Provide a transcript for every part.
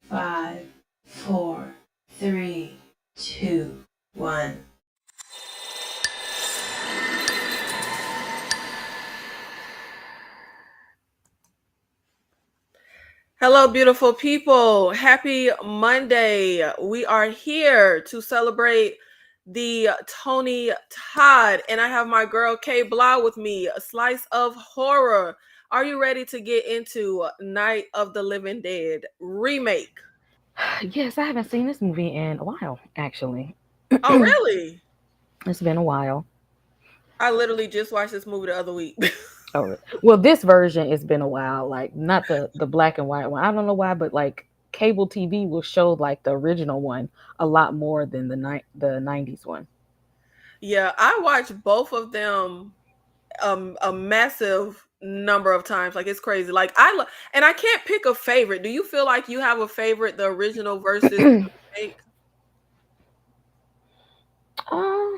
5, 4, 3, 2, 1. Hello, beautiful people. Happy Monday. We are here to celebrate the Tony Todd, and I have my girl Kay Blau with me, a slice of horror. Are you ready to get into Night of the Living Dead remake? Yes, I haven't seen this movie in a while, actually. Oh, really? It's been a while. I literally just watched this movie the other week. Oh, well, this version it's been a while. Like not the black and white one. I don't know why, but like cable TV will show like the original one a lot more than the '90s one. Yeah, I watched both of them a massive number of times. Like it's crazy. Like and I can't pick a favorite. Do you feel like you have a favorite, the original versus the remake? uh,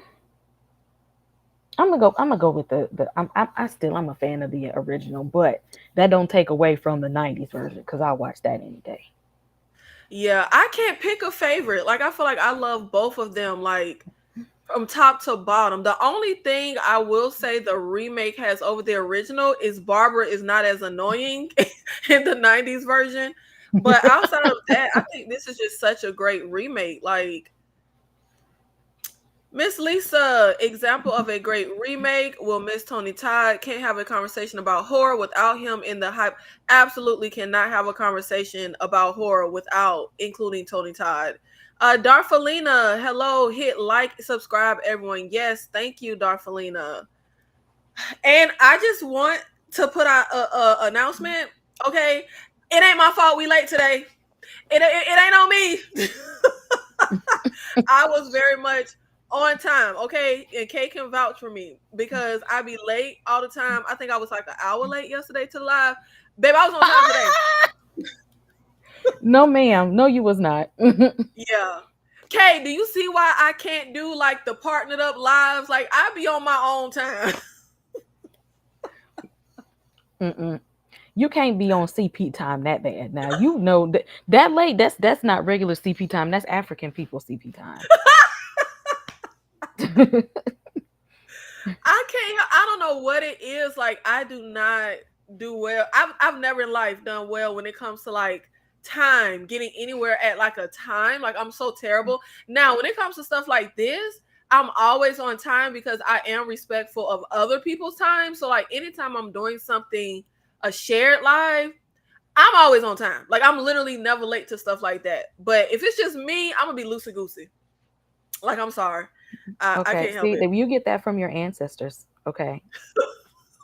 I'm gonna go with the I'm a fan of the original, but that don't take away from the '90s version because I watch that any day. Yeah, I can't pick a favorite. Like I feel like I love both of them. Like from top to bottom. The only thing I will say the remake has over the original is Barbara is not as annoying in the 90s version. But outside of that, I think this is just such a great remake. Like Miss Lisa, example of a great remake. Will Miss Tony Todd can't have a conversation about horror without him in the hype. Absolutely cannot have a conversation about horror without including Tony Todd. Darfalina, hello, hit like, subscribe, everyone. Yes, thank you, Darfalina. And I just want to put out a announcement. Okay, it ain't my fault we late today. It ain't on me. I was very much on time, okay? And Kay can vouch for me because I be late all the time. I think I was like an hour late yesterday to the live. Babe, I was on time today. No, ma'am. No, you was not. Yeah. Kay, do you see why I can't do like the partnered up lives? Like I be on my own time. Mm-mm. You can't be on CP time that bad. Now you know that late. That's not regular CP time. That's African people CP time. I don't know what it is. Like I do not do well. I've never in life done well when it comes to like time, getting anywhere at like a time. Like I'm so terrible. Now, when it comes to stuff like this, I'm always on time because I am respectful of other people's time. So like anytime I'm doing something a shared live, I'm always on time. Like I'm literally never late to stuff like that. But if it's just me, I'm gonna be loosey goosey. Like I'm sorry. I Okay, can't help see it. that you get that from your ancestors. Okay,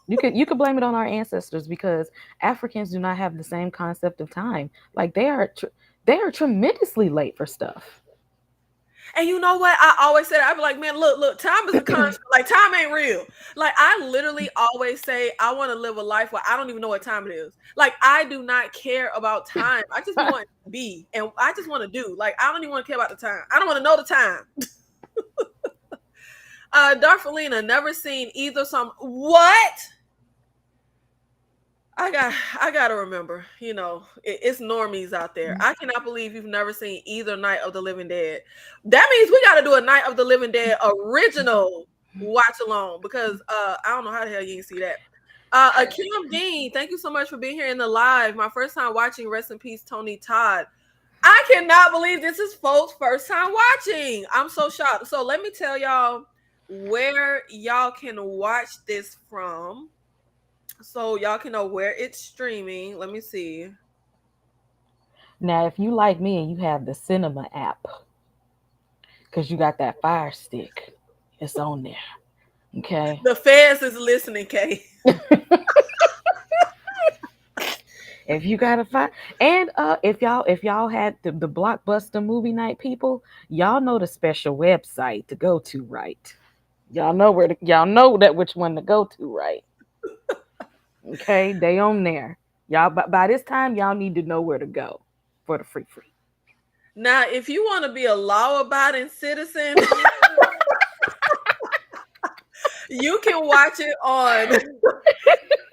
you could blame it on our ancestors because Africans do not have the same concept of time. Like they are tremendously late for stuff. And you know what? I always say that. I be like, man, look, time is a construct. Like time ain't real. Like I literally always say I want to live a life where I don't even know what time it is. Like I do not care about time. I just be wanting to be, and I just want to do. Like I don't even want to care about the time. I don't want to know the time. Darfalina, never seen either. Some what? I gotta remember, it's normies out there. I cannot believe you've never seen either Night of the Living Dead. That means we gotta do a Night of the Living Dead original watch along because I don't know how the hell you can see that. Akim Dean, thank you so much for being here in the live. My first time watching. Rest in peace, Tony Todd. I cannot believe this is folks' first time watching. I'm so shocked. So let me tell y'all where y'all can watch this from so y'all can know where it's streaming. Let me see. Now, if you like me and you have the cinema app, because you got that Fire Stick, it's on there. Okay. The fans is listening, Kay. If you got a fire, and if y'all had the blockbuster movie night people, y'all know the special website to go to, right? Y'all know that which one to go to, right? Okay, they on there. Y'all by this time, y'all need to know where to go for the free. Now, if you want to be a law-abiding citizen, you can watch it on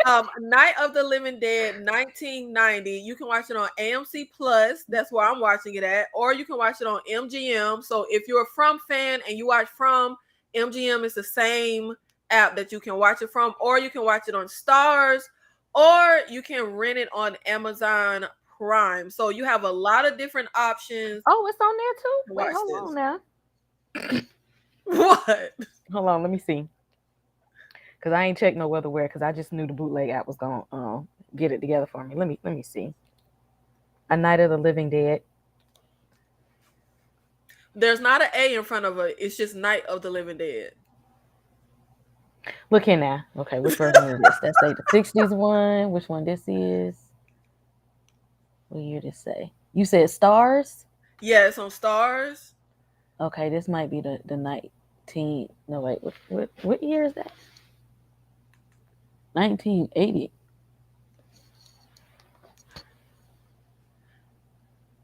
Night of the Living Dead 1990. You can watch it on AMC Plus. That's where I'm watching it at. Or you can watch it on MGM. So if you're a From fan and you watch From, MGM is the same app that you can watch it from. Or you can watch it on Stars. Or you can rent it on Amazon Prime. So you have a lot of different options Oh, it's on there too. to Wait, watch hold on this. now. What? Hold on, let me see. Cause I ain't checked no other where. Cause I just knew the bootleg app was gonna get it together for me. Let me see. A Night of the Living Dead. There's not an A in front of it. It's just Night of the Living Dead. Look here now. Okay, which version is this? That's say the '60s one. Which one this is? What year did it say? You said Stars. Yeah, it's on Stars. Okay, this might be the 19. No wait, what year is that? 1980.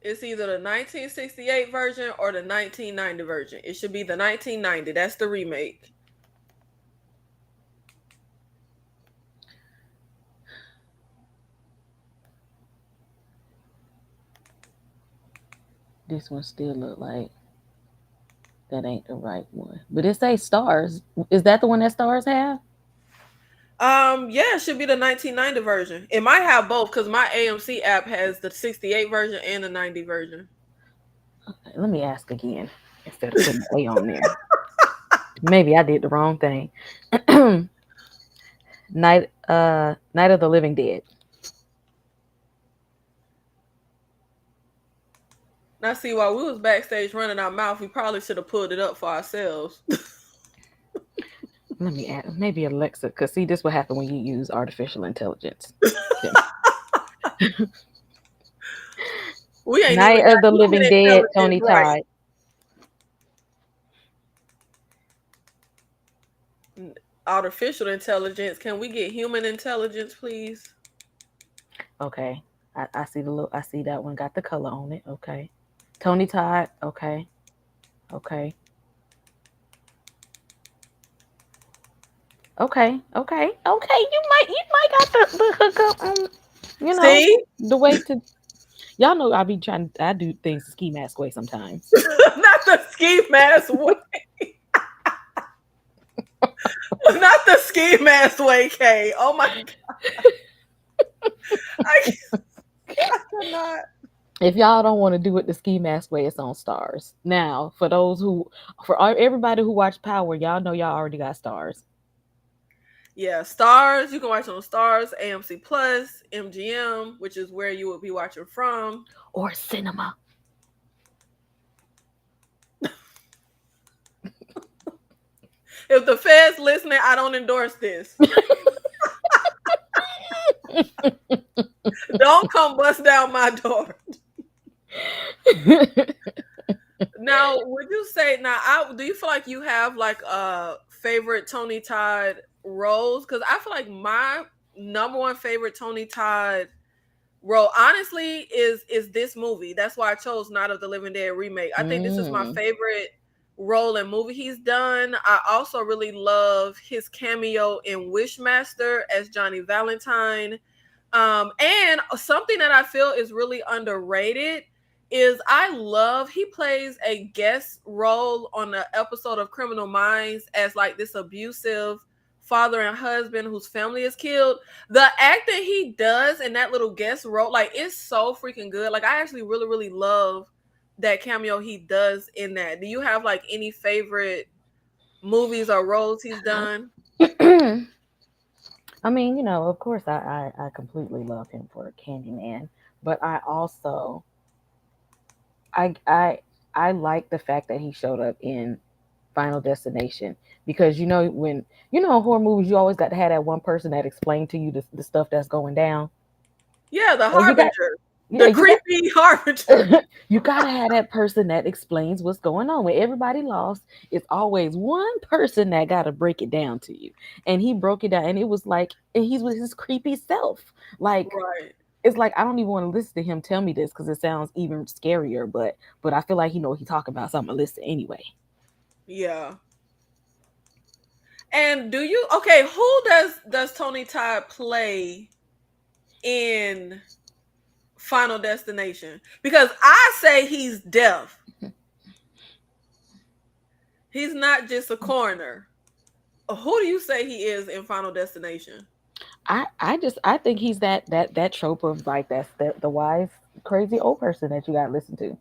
It's either the 1968 version or the 1990 version. It should be the 1990. That's the remake. This one still look like that ain't the right one. But it say Stars. Is that the one that Stars have? Yeah, it should be the 1990 version. It might have both because my AMC app has the 68 version and the 90 version. Okay, let me ask again instead of putting the A on there. Maybe I did the wrong thing. Night of the Living Dead. Now, see, while we was backstage running our mouth, we probably should have pulled it up for ourselves. Let me add maybe Alexa, because see, this will happen when you use artificial intelligence. We ain't even Night got of the human Living Dead, intelligence Tony right. Todd. Artificial intelligence. Can we get human intelligence, please? Okay. I see I see that one got the color on it. Okay. Tony Todd. Okay. Okay. Okay. Okay. Okay. You might got the hookup on, See? the way to y'all know I do things the ski mask way sometimes. Not the ski mask way. Not the ski mask way, Kay. Oh my god. I cannot. If y'all don't want to do it the ski mask way, it's on Stars. Now, for everybody who watch Power, y'all know y'all already got Stars. Yeah, Stars. You can watch on Stars, AMC Plus, MGM, which is where you will be watching from. Or cinema. If the Fed's listening, I don't endorse this. Don't come bust down my door. Now, would you say do you feel like you have like a favorite Tony Todd roles? Because I feel like my number one favorite Tony Todd role, honestly, is this movie. That's why I chose Night of the Living Dead remake. I think this is my Mm. favorite role and movie he's done. I also really love his cameo in Wishmaster as Johnny Valentine. And something that I feel is really underrated is he plays a guest role on the episode of Criminal Minds as like this abusive father and husband whose family is killed. The acting he does in that little guest role, like, it's so freaking good. Like, I actually really, really love that cameo he does in that. Do you have like any favorite movies or roles he's done? I mean, of course, I completely love him for Candyman, but I also I I I like the fact that he showed up in Final Destination because when in horror movies you always got to have that one person that explained to you the stuff that's going down. Yeah, the Well, Harbinger, yeah, the creepy Harbinger. you gotta have that person that explains what's going on. When everybody lost, it's always one person that gotta break it down to you. And he broke it down, and it was like, and he's with his creepy self. Like, Right. it's like I don't even want to listen to him tell me this because it sounds even scarier. But I feel like he know what he talking about, so I'm gonna listen anyway. Yeah. And do you okay? Who does Tony Todd play in Final Destination? Because I say he's deaf. He's not just a coroner. Who do you say he is in Final Destination? I think he's that trope of like that's the wise crazy old person that you got to listen to.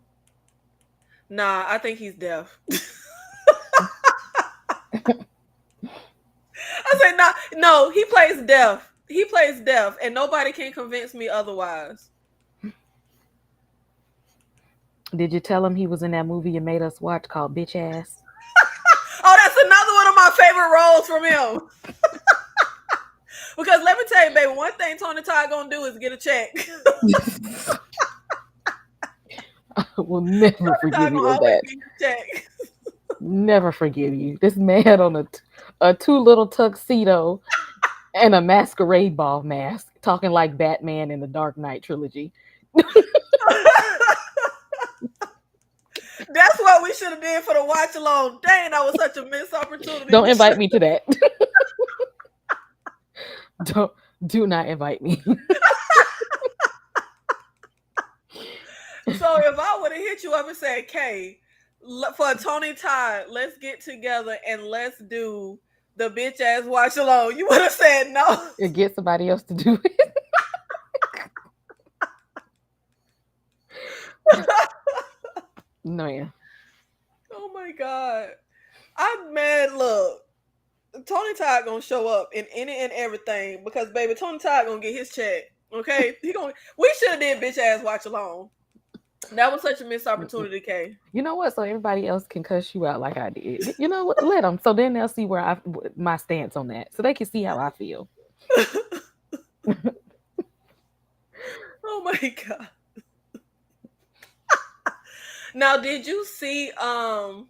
Nah, I think he's deaf. I say no, no, he plays deaf. He plays deaf, and nobody can convince me otherwise. Did you tell him he was in that movie you made us watch called Bitch Ass? Oh, that's another one of my favorite roles from him. Because let me tell you, baby, one thing Tony Todd gonna do is get a check. I will never Tony forgive Todd you gonna of always that. get a check. Never forgive you. This man on a too little tuxedo and a masquerade ball mask, talking like Batman in the Dark Knight trilogy. That's what we should have did for the watch along. Dang, that was such a missed opportunity. Don't invite me to that. Don't do not invite me. So if I would have hit you up and said, "Kay, for Tony Todd, let's get together and let's do the bitch ass watch along," you would have said no. And get somebody else to do it. No, yeah. Oh my god. I'm mad. Look, Tony Todd gonna show up in any and everything because baby, Tony Todd gonna get his check. Okay, he gonna. We should have did bitch ass watch along. That was such a missed opportunity, Kay. You know what? So everybody else can cuss you out like I did. You know what? Let them. So then they'll see where my stance on that. So they can see how I feel. Oh my god. Now, did you see? I'm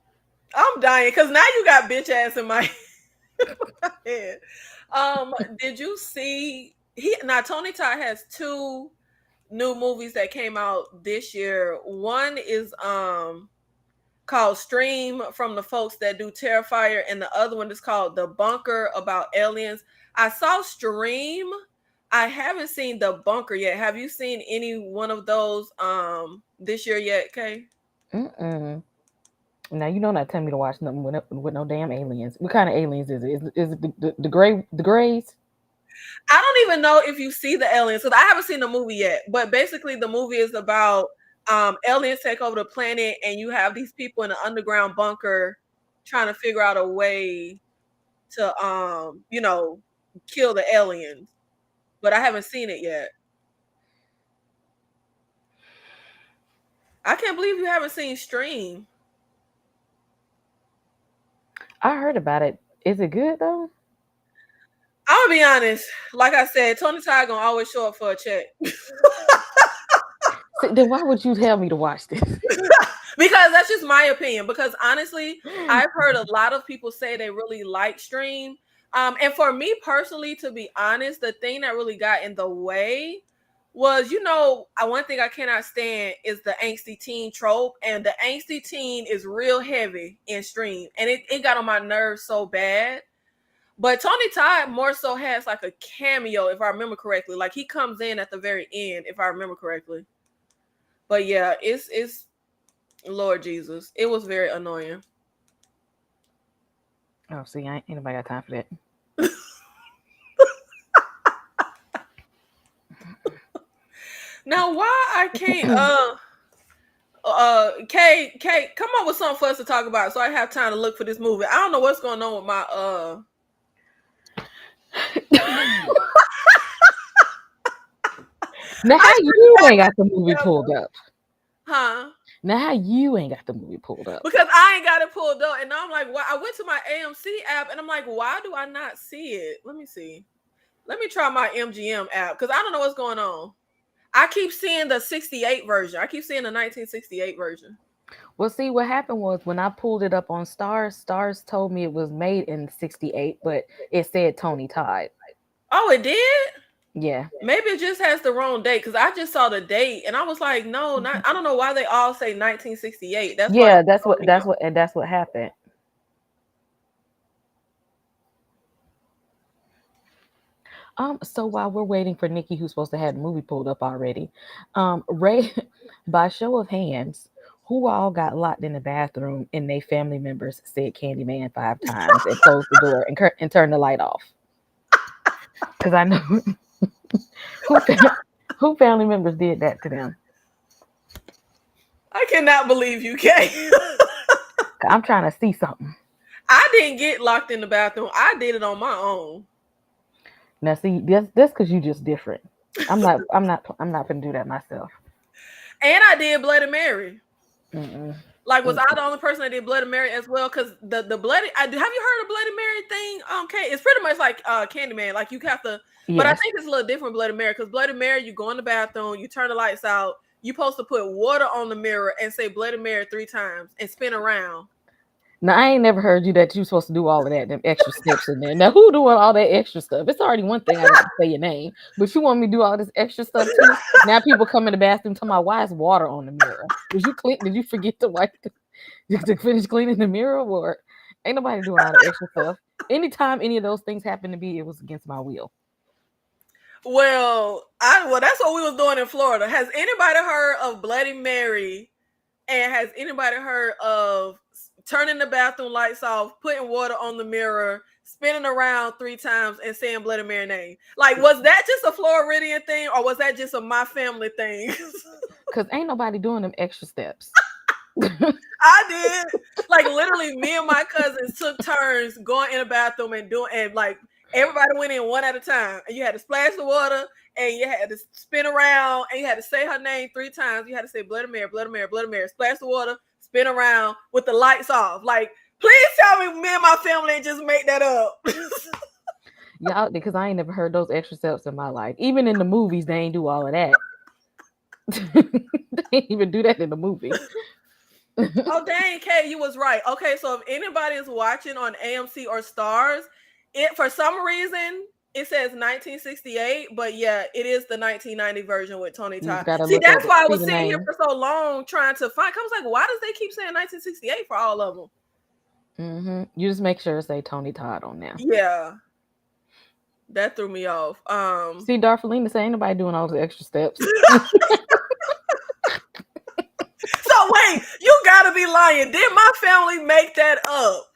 dying because now you got bitch ass in my head. Did you see? Tony Todd has two new movies that came out this year. One is called Stream from the folks that do Terrifier, and the other one is called The Bunker about aliens. I saw Stream. I haven't seen The Bunker yet. Have you seen any one of those this year yet, Kay? Mm-mm. Now you know not telling me to watch nothing with no damn aliens. What kind of aliens is it? Is it the grays? I don't even know if you see the aliens because I haven't seen the movie yet. But basically, the movie is about aliens take over the planet, and you have these people in an underground bunker trying to figure out a way to kill the aliens. But I haven't seen it yet. I can't believe you haven't seen Stream. I heard about it. Is it good though? I'm gonna be honest. Like I said, Tony Todd gonna always show up for a check. Then why would you tell me to watch this? Because that's just my opinion. Because honestly, I've heard a lot of people say they really like Stream. And for me personally, to be honest, the thing that really got in the way was, one thing I cannot stand is the angsty teen trope. And the angsty teen is real heavy in Stream. And it got on my nerves so bad. But Tony Todd more so has like a cameo, if I remember correctly. Like he comes in at the very end, if I remember correctly. But yeah, it's Lord Jesus. It was very annoying. Oh, see, ain't nobody got time for that. Now, why I can't Kay, come up with something for us to talk about so I have time to look for this movie. I don't know what's going on with my Now how you ain't got the movie pulled up? Huh? Now how you ain't got the movie pulled up? Because I ain't got it pulled up, and I'm like, I went to my AMC app, and I'm like, why do I not see it? Let me see. Let me try my MGM app because I don't know what's going on. I keep seeing the 68 version. I keep seeing the 1968 version. Well, see, what happened was when I pulled it up on Stars, Stars told me it was made in '68, but it said Tony Todd. Oh, it did? Yeah. Maybe it just has the wrong date because I just saw the date and I was like, no, not. I don't know why they all say 1968. That's yeah, that's what happened. So while we're waiting for Nikki, who's supposed to have the movie pulled up already, Ray, by show of hands, who all got locked in the bathroom and they family members said Candyman 5 times and closed the door and turned the light off? Because I know who who family members did that to them. I cannot believe you, Kay. I'm trying to see something. I didn't get locked in the bathroom. I did it on my own. Now see, that's because you just different. I'm not gonna do that myself. And I did Bloody Mary. Mm-mm. Like, was I the only person that did Bloody Mary as well? Because the Bloody, have you heard of Bloody Mary thing? Okay, it's pretty much like Candyman. Like you have to, but I Yes. think it's a little different Bloody Mary because Bloody Mary, you go in the bathroom, you turn the lights out, you supposed to put water on the mirror and say Bloody Mary 3 times and spin around. Now I ain't never heard you that you supposed to do all of that, them extra steps in there. Now who doing all that extra stuff? It's already one thing I got to say your name, but you want me to do all this extra stuff too? Now people come in the bathroom talking about why is water on the mirror? Was you clean? Did you forget to wipe to finish cleaning the mirror? Or ain't nobody doing all the extra stuff. Anytime any of those things happen to be, it was against my will. Well, that's what we was doing in Florida. Has anybody heard of Bloody Mary? And has anybody heard of turning the bathroom lights off, putting water on the mirror, spinning around 3 times, and saying Bloody Mary name? Like, was that just a Floridian thing, or was that just a my family thing? Because ain't nobody doing them extra steps. I did. Like, literally, me and my cousins took turns going in the bathroom and like everybody went in one at a time, and you had to splash the water. And you had to spin around, and you had to say her name 3 times. You had to say Bloody Mary, Bloody Mary, Bloody Mary. Splash the water, spin around with the lights off. Like, please tell me me and my family ain't just make that up. Y'all, because I ain't never heard those extra steps in my life. Even in the movies, they ain't do all of that. They ain't even do that in the movie. Oh, dang, Kay, you was right. Okay, so if anybody is watching on AMC or Stars, it for some reason it says 1968, but yeah, it is the 1990 version with Tony You just Todd. gotta See, look that's up, why I see was the sitting here name. for so long trying to find. I was like, why does they keep saying 1968 for all of them? You just make sure to say Tony Todd on there. Yeah, that threw me off. See, Darfalina say ain't nobody doing all the extra steps. So wait, you gotta be lying. Did my family make that up?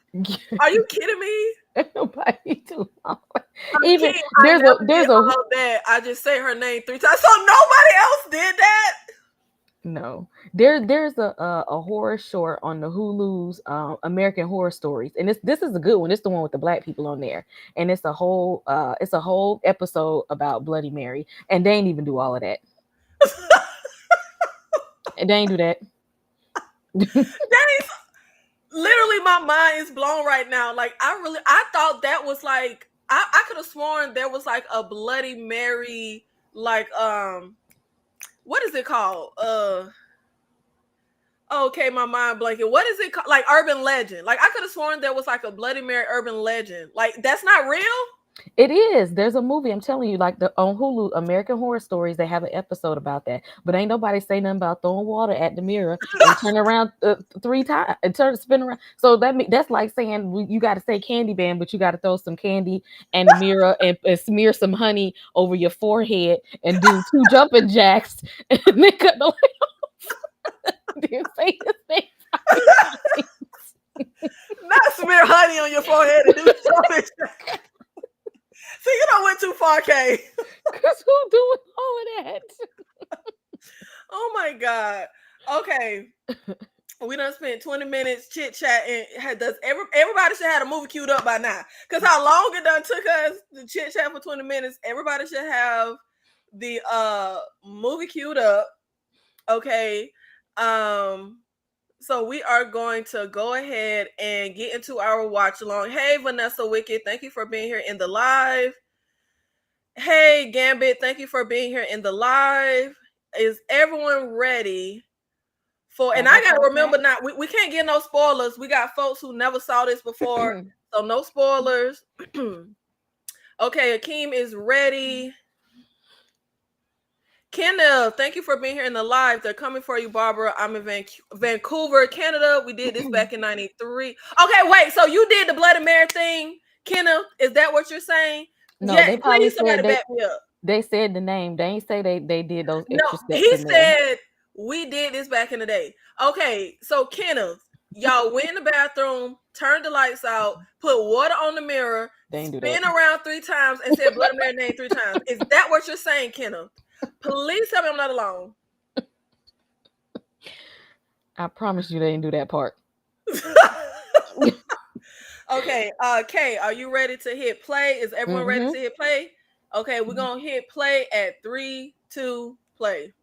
Are you kidding me? Ain't nobody doing all that. I'm Even kidding. I there's never did a all that. I just say her name 3 times. So nobody else did that. no. There's a horror short on the Hulu's American Horror Stories, and this is a good one. It's the one with the black people on there, and it's a whole episode about Bloody Mary, and they ain't even do all of that. And they ain't do that. Literally, my mind is blown right now. Like, I thought that was like, I could have sworn there was like a Bloody Mary, like, what is it called? Okay, my mind blanket. What is it called? Like urban legend. Like, I could have sworn there was like a Bloody Mary urban legend. Like, that's not real. It is. There's a movie. I'm telling you, like the on Hulu, American Horror Stories. They have an episode about that. But ain't nobody say nothing about throwing water at the mirror and turn around 3 times and spin around. So that's like saying you got to say candy band, but you got to throw some candy in the mirror and smear some honey over your forehead and do 2 jumping jacks and then cut the light off. Then say the same time. Not smear honey on your forehead and do something. See, you don't went too far, Kay. Cause who doing all of that? Oh my god. Okay. We done spent 20 minutes chit chatting. Everybody should have a movie queued up by now? Because how long it done took us to chit chat for 20 minutes? Everybody should have the movie queued up. Okay. So we are going to go ahead and get into our watch along. Hey, Vanessa Wicked, thank you for being here in the live. Hey, Gambit, thank you for being here in the live. Is everyone ready for? And I gotta remember, not we can't get no spoilers. We got folks who never saw this before, so no spoilers. Okay, Akeem is ready. Kenneth, thank you for being here in the live. They're coming for you, Barbara. I'm in Vancouver, Canada. We did this back in 93. Okay, wait. So you did the Bloody Mary thing, Kenneth? Is that what you're saying? No, Yeah, they probably please said somebody back me up. they said the name. They ain't say they did those No, extra steps he in there. said we did this back in the day. Okay, so Kenneth, y'all went in the bathroom, turned the lights out, put water on the mirror, They ain't do that. spin around 3 times, and said Bloody Mary name 3 times. Is that what you're saying, Kenneth? Please tell me I'm not alone. I promise you they didn't do that part. Okay, Kay, are you ready to hit play? Is everyone ready Mm-hmm. to hit play? Okay, we're gonna hit play at 3, 2, play.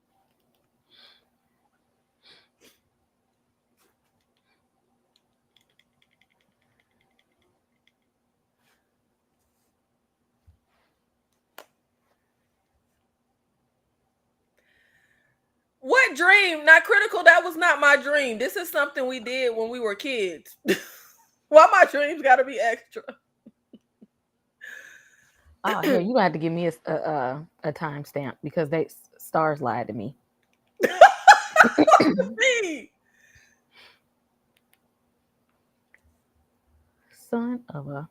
What dream? Not critical. That was not my dream. This is something we did when we were kids. Why my dreams got to be extra? Oh, here you have to give me a timestamp because they stars lied to me. Me. Son of a.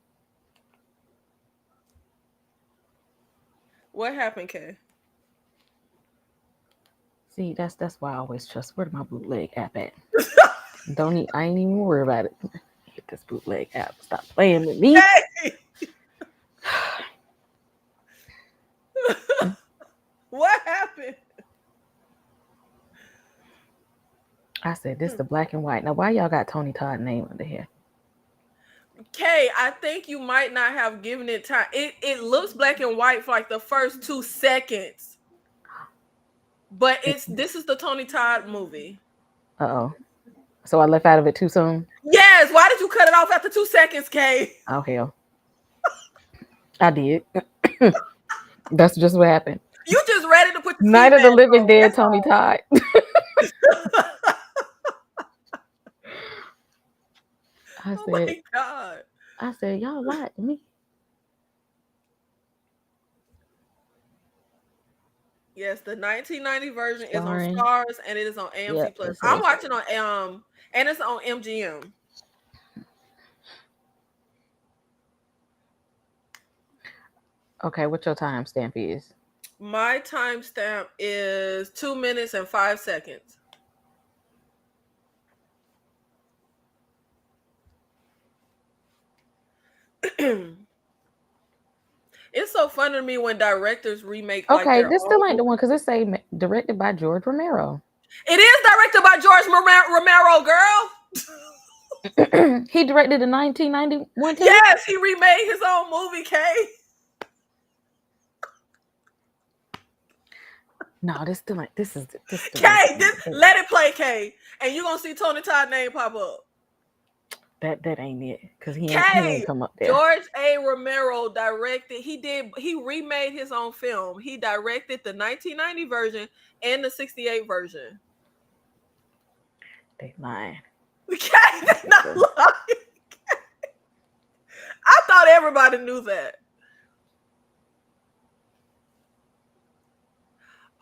What happened, Kay? See, that's why I always trust. Where my bootleg app at? I ain't even worry about it. Get this bootleg app. Stop playing with me. Hey! What happened? I said this the black and white. Now why y'all got Tony Todd name under here? Kay, I think you might not have given it time. It looks black and white for like the first 2 seconds. But this is the Tony Todd movie. Uh-oh. So I left out of it too soon? Yes, why did you cut it off after 2 seconds, Kay? Oh hell. I did. That's just what happened. You just ready to put the Night tea of the back Living on. Dead, That's Tony Todd. I oh said, my God. y'all lied to me. Yes, the 1990 version is on Starring. Stars and it is on AMC Yep, Plus. it I'm says. watching on and it's on MGM. Okay, what your timestamp is? My timestamp is 2 minutes and 5 seconds. It's so fun to me when directors remake like Okay, their this still ain't own. the one because it say directed by George Romero. It is directed by George Romero, girl. He directed the 1991 too. Yes, he remade his own movie, Kay. No, this still ain't. This Kay, directed. let it play, Kay. And you're gonna see Tony Todd name pop up. That ain't it because he ain't Kay, come up there. George A. Romero directed. He remade his own film. He directed the 1990 version and the 68 version. They lying. Kay, they not lying. I thought everybody knew that.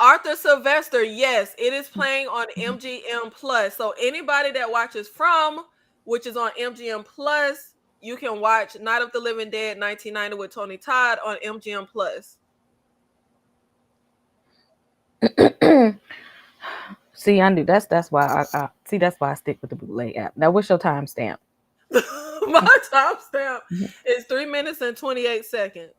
Arthur Sylvester, yes, it is playing on MGM Plus. So anybody that watches From, which is on MGM Plus, you can watch Night of the Living Dead 1990 with Tony Todd on MGM Plus. See, I knew that's why I see that's why I stick with the bootleg app. Now, what's your timestamp? My timestamp is 3 minutes and 28 seconds.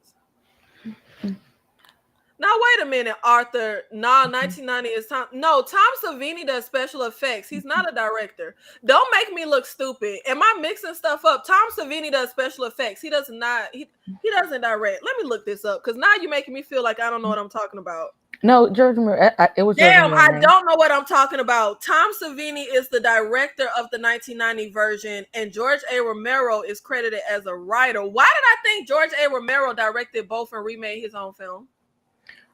Now wait a minute, Arthur. Nah, 1990 is Tom. No, Tom Savini does special effects. He's not a director. Don't make me look stupid. Am I mixing stuff up? Tom Savini does special effects. He does not. He doesn't direct. Let me look this up because now you're making me feel like I don't know what I'm talking about. No, George Romero. It was George Damn, Romero. I don't know what I'm talking about. Tom Savini is the director of the 1990 version, and George A. Romero is credited as a writer. Why did I think George A. Romero directed both and remade his own film?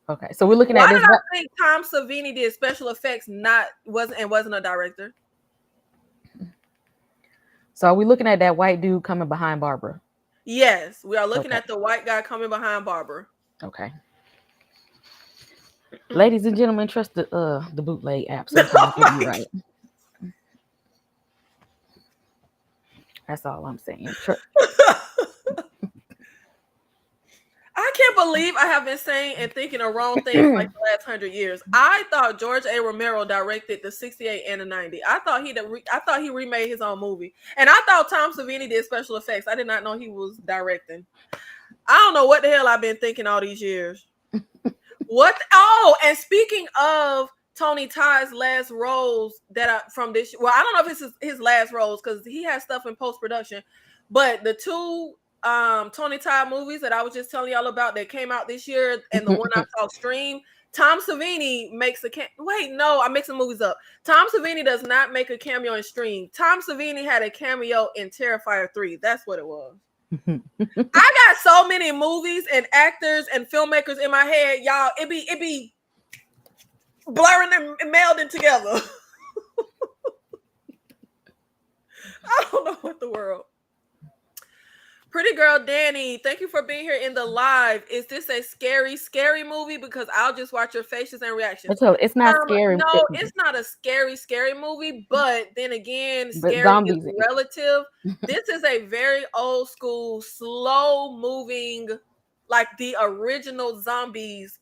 Okay, so we're looking Why at this. Why did I think Tom Savini did special effects? Wasn't a director. So are we looking at that white dude coming behind Barbara? Yes, we are looking at the white guy coming behind Barbara. Okay. Ladies and gentlemen, trust the bootleg app. Sometimes it'll be right. That's all I'm saying. I believe I have been saying and thinking of wrong things like the last 100 years? I thought George A. Romero directed the 68 and the 90. I thought he remade his own movie. And I thought Tom Savini did special effects. I did not know he was directing. I don't know what the hell I've been thinking all these years. What? Oh, and speaking of Tony Todd's last roles from this, well, I don't know if it's his last roles because he has stuff in post production, but the two Tony Todd movies that I was just telling y'all about that came out this year, and the one I saw stream, Tom Savini makes a wait, no, I'm mixing movies up. Tom Savini does not make a cameo in Stream. Tom Savini had a cameo in Terrifier 3. That's what it was. I got so many movies and actors and filmmakers in my head, y'all. It be blurring and melding together. I don't know what the world. Pretty girl Danny, thank you for being here in the live. Is this a scary movie? Because I'll just watch your faces and reactions. It's not scary. No, it's not a scary movie. But then again, scary is relative. This is a very old school, slow moving, like the original zombies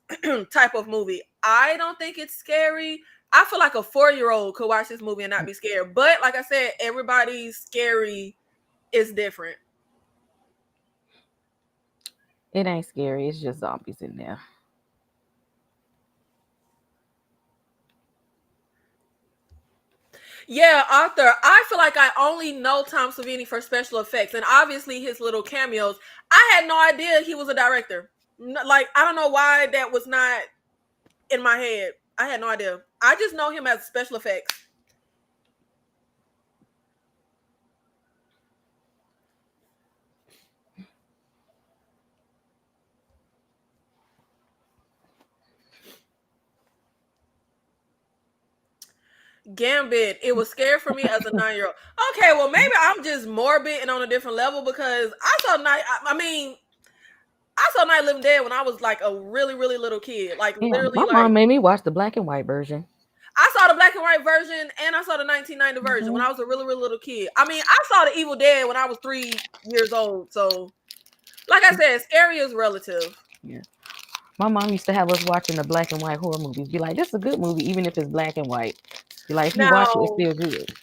type of movie. I don't think it's scary. I feel like a 4-year-old could watch this movie and not be scared. But like I said, everybody's scary is different. It ain't scary. It's just zombies in there. Yeah, Arthur, I feel like I only know Tom Savini for special effects and obviously his little cameos. I had no idea he was a director. Like, I don't know why that was not in my head. I had no idea. I just know him as special effects. Gambit, it was scary for me as a 9-year-old. Okay, well, maybe I'm just morbid and on a different level because I saw Night Living Dead when I was like a really, really little kid. Like, yeah, literally, my mom made me watch the black and white version. I saw the black and white version and I saw the 1990 version when I was a really, really little kid. I mean, I saw the Evil Dead when I was 3 years old. So, like I said, scary is relative. Yeah. My mom used to have us watching the black and white horror movies. Be like, this is a good movie, even if it's black and white. Be like, if you watch it, it's still good.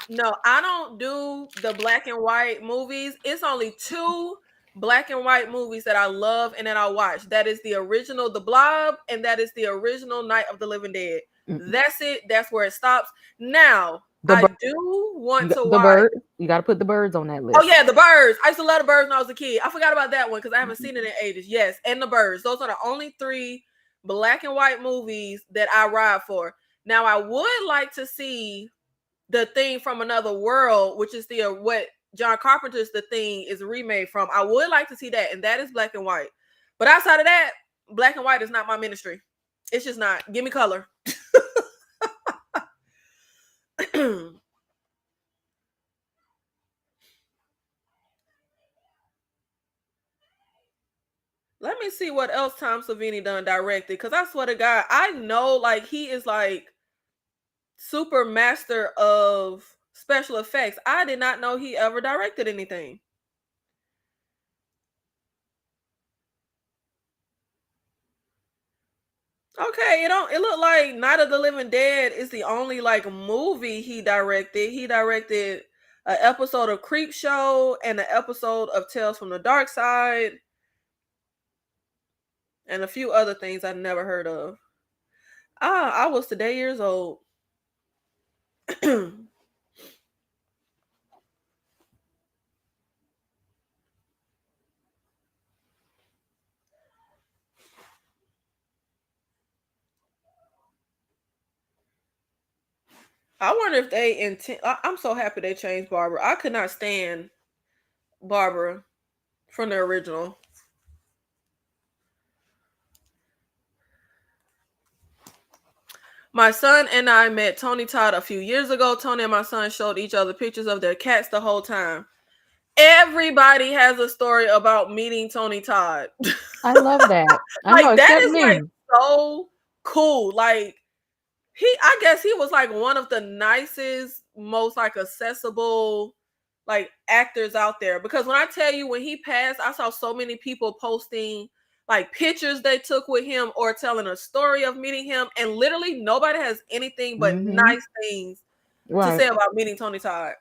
No, I don't do the black and white movies. It's only 2 black and white movies that I love and that I watch. That is the original The Blob, and that is the original Night of the Living Dead. Mm-hmm. That's it. That's where it stops. Now, I do want to watch. Bird. You got to put The Birds on that list. Oh, yeah, The Birds. I used to love The Birds when I was a kid. I forgot about that one because I haven't seen it in ages. Yes, and The Birds. Those are the only 3 black and white movies that I ride for. Now, I would like to see The Thing from Another World, which is what John Carpenter's The Thing is remade from. I would like to see that, and that is black and white. But outside of that, black and white is not my ministry. It's just not. Give me color. Let me see what else Tom Savini done directed, because I swear to God, I know like he is like super master of special effects. I did not know he ever directed anything. Okay, it looked like Night of the Living Dead is the only like movie he directed. He directed an episode of Creep Show and an episode of Tales from the Dark Side and a few other things I've never heard of. I was today years old. I wonder if they intend. I'm so happy they changed Barbara. I could not stand Barbara from the original. My son and I met Tony Todd a few years ago. Tony and my son showed each other pictures of their cats the whole time. Everybody has a story about meeting Tony Todd. I love that. Like that is like so cool. Like I guess he was like one of the nicest, most like accessible like actors out there. Because when I tell you when he passed, I saw so many people posting like pictures they took with him or telling a story of meeting him, and literally nobody has anything but Mm-hmm. nice things to Right. say about meeting Tony Todd.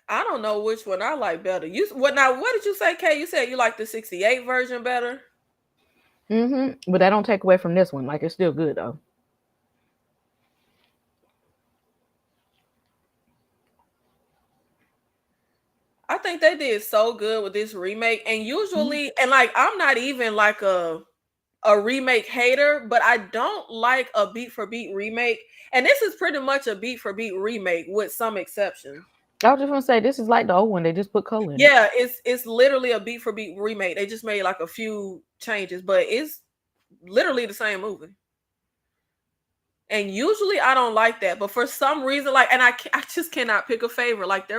I don't know which one I like better. You what now? What did you say, Kay? You said you like the '68 version better. Mm-hmm. But that don't take away from this one. Like, it's still good though. I think they did so good with this remake, and Mhm. usually, and like I'm not even like a remake hater, but I don't like a beat for beat remake, and this is pretty much a beat for beat remake with some exceptions. I was just gonna say this is like the old one. They just put color in it. Yeah, it's literally a beat for beat remake. They just made like a few changes, but it's literally the same movie. And usually I don't like that, but for some reason, like, and I just cannot pick a favorite. Like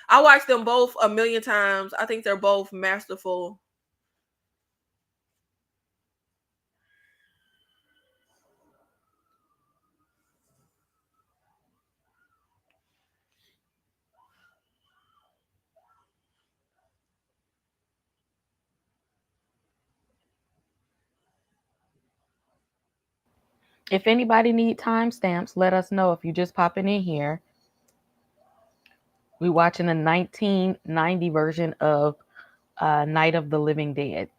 I watched them both a million times. I think they're both masterful. If anybody need timestamps, let us know. If you just popping in here, we watching the 1990 version of Night of the Living Dead.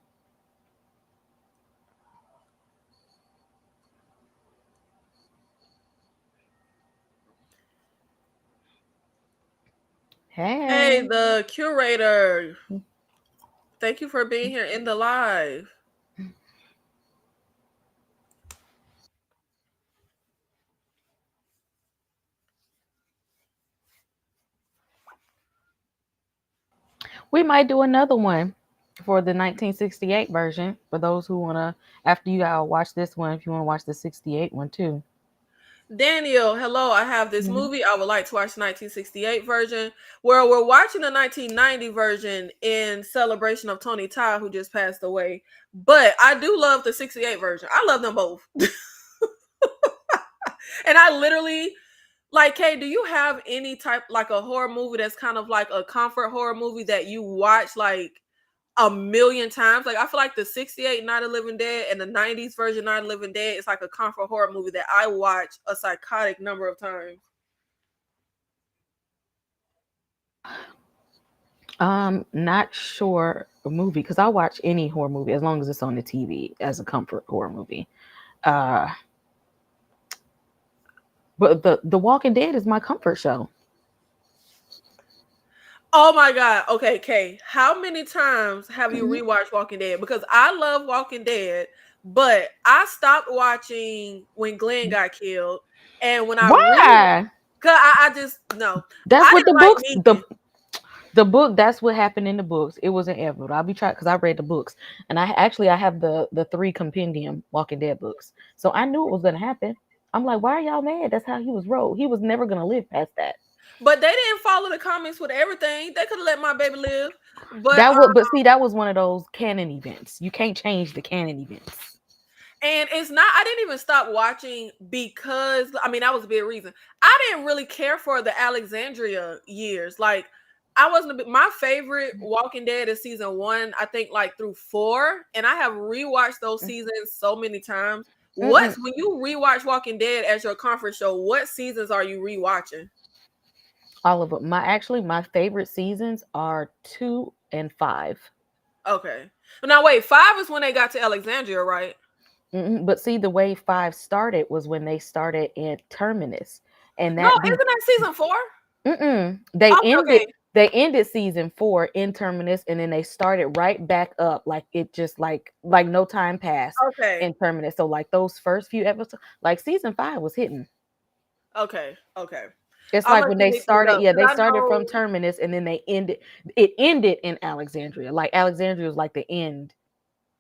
Hey, Hey, the curator. Thank you for being here in the live. we might do another one for the 1968 version for those who wanna. After you all watch this one, if you wanna watch the '68 one too. Daniel, hello. I have this Mhm. movie. I would like to watch the 1968 version. Where we're watching the 1990 version in celebration of Tony Todd, who just passed away. But I do love the 68 version. I love them both. And I literally like, Kay, do you have any type like a horror movie that's kind of like a comfort horror movie that you watch like a million times? Like I feel like the '68 Night of the Living Dead and the '90s version Night of the Living Dead is like a comfort horror movie that I watch a psychotic number of times. Not sure a movie because I watch any horror movie as long as it's on the TV as a comfort horror movie. Uh, but the Walking Dead is my comfort show. Oh my god. Okay, Kay. How many times have you Mhm. rewatched Walking Dead? Because I love Walking Dead, but I stopped watching when Glenn got killed. And when I Why? cause I just no. That's I what the didn't like books Negan. the book. That's what happened in the books. It wasn't ever. I'll be trying because I read the books and I have the three compendium Walking Dead books, so I knew it was gonna happen. I'm like, why are y'all mad? That's how he was wrote. He was never gonna live past that. But they didn't follow the comments with everything. They could have let my baby live. But That would, but see, that was one of those canon events. You can't change the canon events. and it's not, I didn't even stop watching because I mean that was a big reason. I didn't really care for the Alexandria years. Like I wasn't a bit, my favorite Walking Dead is season 1, I think like through 4, and I have rewatched those seasons so many times. Mm-mm. What's when you rewatch Walking Dead as your comfort show, what seasons are you rewatching? All of them. My favorite seasons are 2 and 5. Okay. Now wait, 5 is when they got to Alexandria, right? But see, the way 5 started was when they started in Terminus, and No, that be isn't that season 4? they Okay, ended okay. season 4 in Terminus, and then they started right back up like it just like no time passed Okay. in Terminus. So like those first few episodes, like season 5 was hitting. Okay. Okay. It's I like must when be they mixing it started, up yeah, because they I started from know. Terminus and then it ended in Alexandria. Like Alexandria was like the end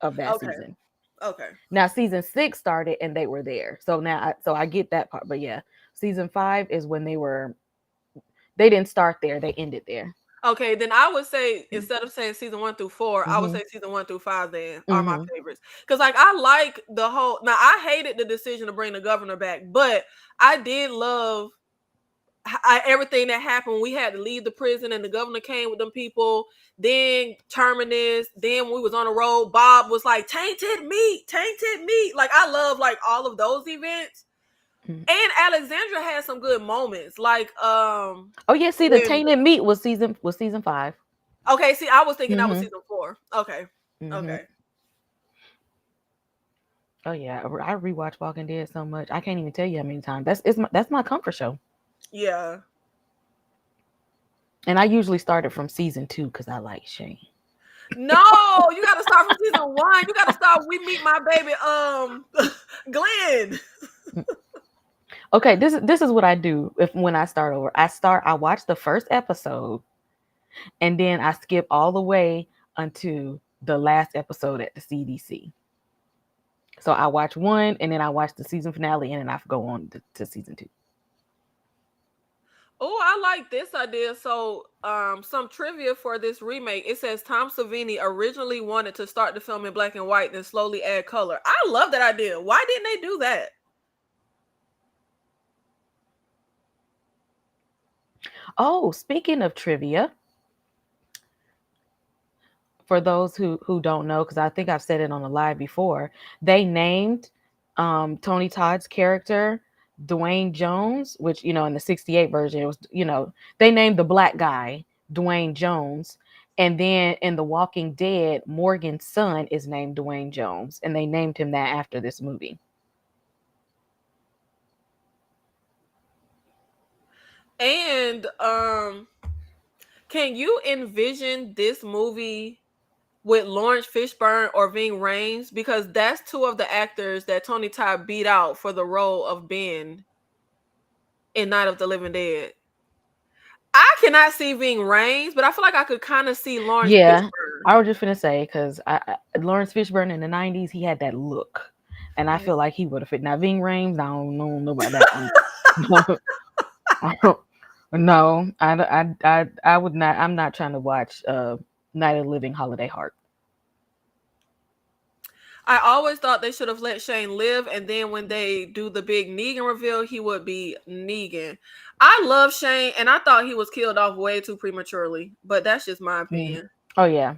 of that Okay. season. Okay. Now season 6 started and they were there. So I get that part. But yeah, season 5 is when they didn't start there, they ended there. Okay, then I would say instead of saying season 1 through 4, I would Mm-hmm. say season 1 through 5. Then are my Mm-hmm. favorites because like I like the whole. Now I hated the decision to bring the governor back, but I did love everything that happened. We had to leave the prison, and the governor came with them people. Then Terminus. Then we was on the road. Bob was like tainted meat, tainted meat. Like I love like all of those events. And Alexandra had some good moments, like Oh yeah, see the when tainted meat was season 5. okay, see, I was thinking that was Mm-hmm. season 4. Okay, Mm-hmm. okay, Oh yeah, I rewatch Walking Dead so much. I can't even tell you how many times. That's my comfort show. yeah. And I usually started from season 2 because I like Shane. No, you got to start from season 1. You got to start. We meet my baby, Glenn. Okay, this is what I do if when I start over. I watch the first episode and then I skip all the way until the last episode at the CDC. So I watch one and then I watch the season finale and then I go on to season 2. Oh, I like this idea. So, some trivia for this remake. It says Tom Savini originally wanted to start the film in black and white, then slowly add color. I love that idea. Why didn't they do that? Oh, speaking of trivia, for those who don't know, because I think I've said it on the live before, they named Tony Todd's character Dwayne Jones, which in the '68 version it was they named the black guy Dwayne Jones, and then in The Walking Dead, Morgan's son is named Dwayne Jones, and they named him that after this movie. And can you envision this movie with Lawrence Fishburne or Ving Rhames? Because that's two of the actors that Tony Todd beat out for the role of Ben in Night of the Living Dead. I cannot see Ving Rhames, but I feel like I could kind of see Lawrence Yeah, Fishburne. I was just gonna say because Lawrence Fishburne in the '90s he had that look, and I feel like he would have fit. Now Ving Rhames, I don't know about that one. No, I would not. I'm not trying to watch Night of the Living Holiday Heart. I always thought they should have let Shane live, and then when they do the big Negan reveal, he would be Negan. I love Shane, and I thought he was killed off way too prematurely, but that's just my Mm. opinion. Oh yeah.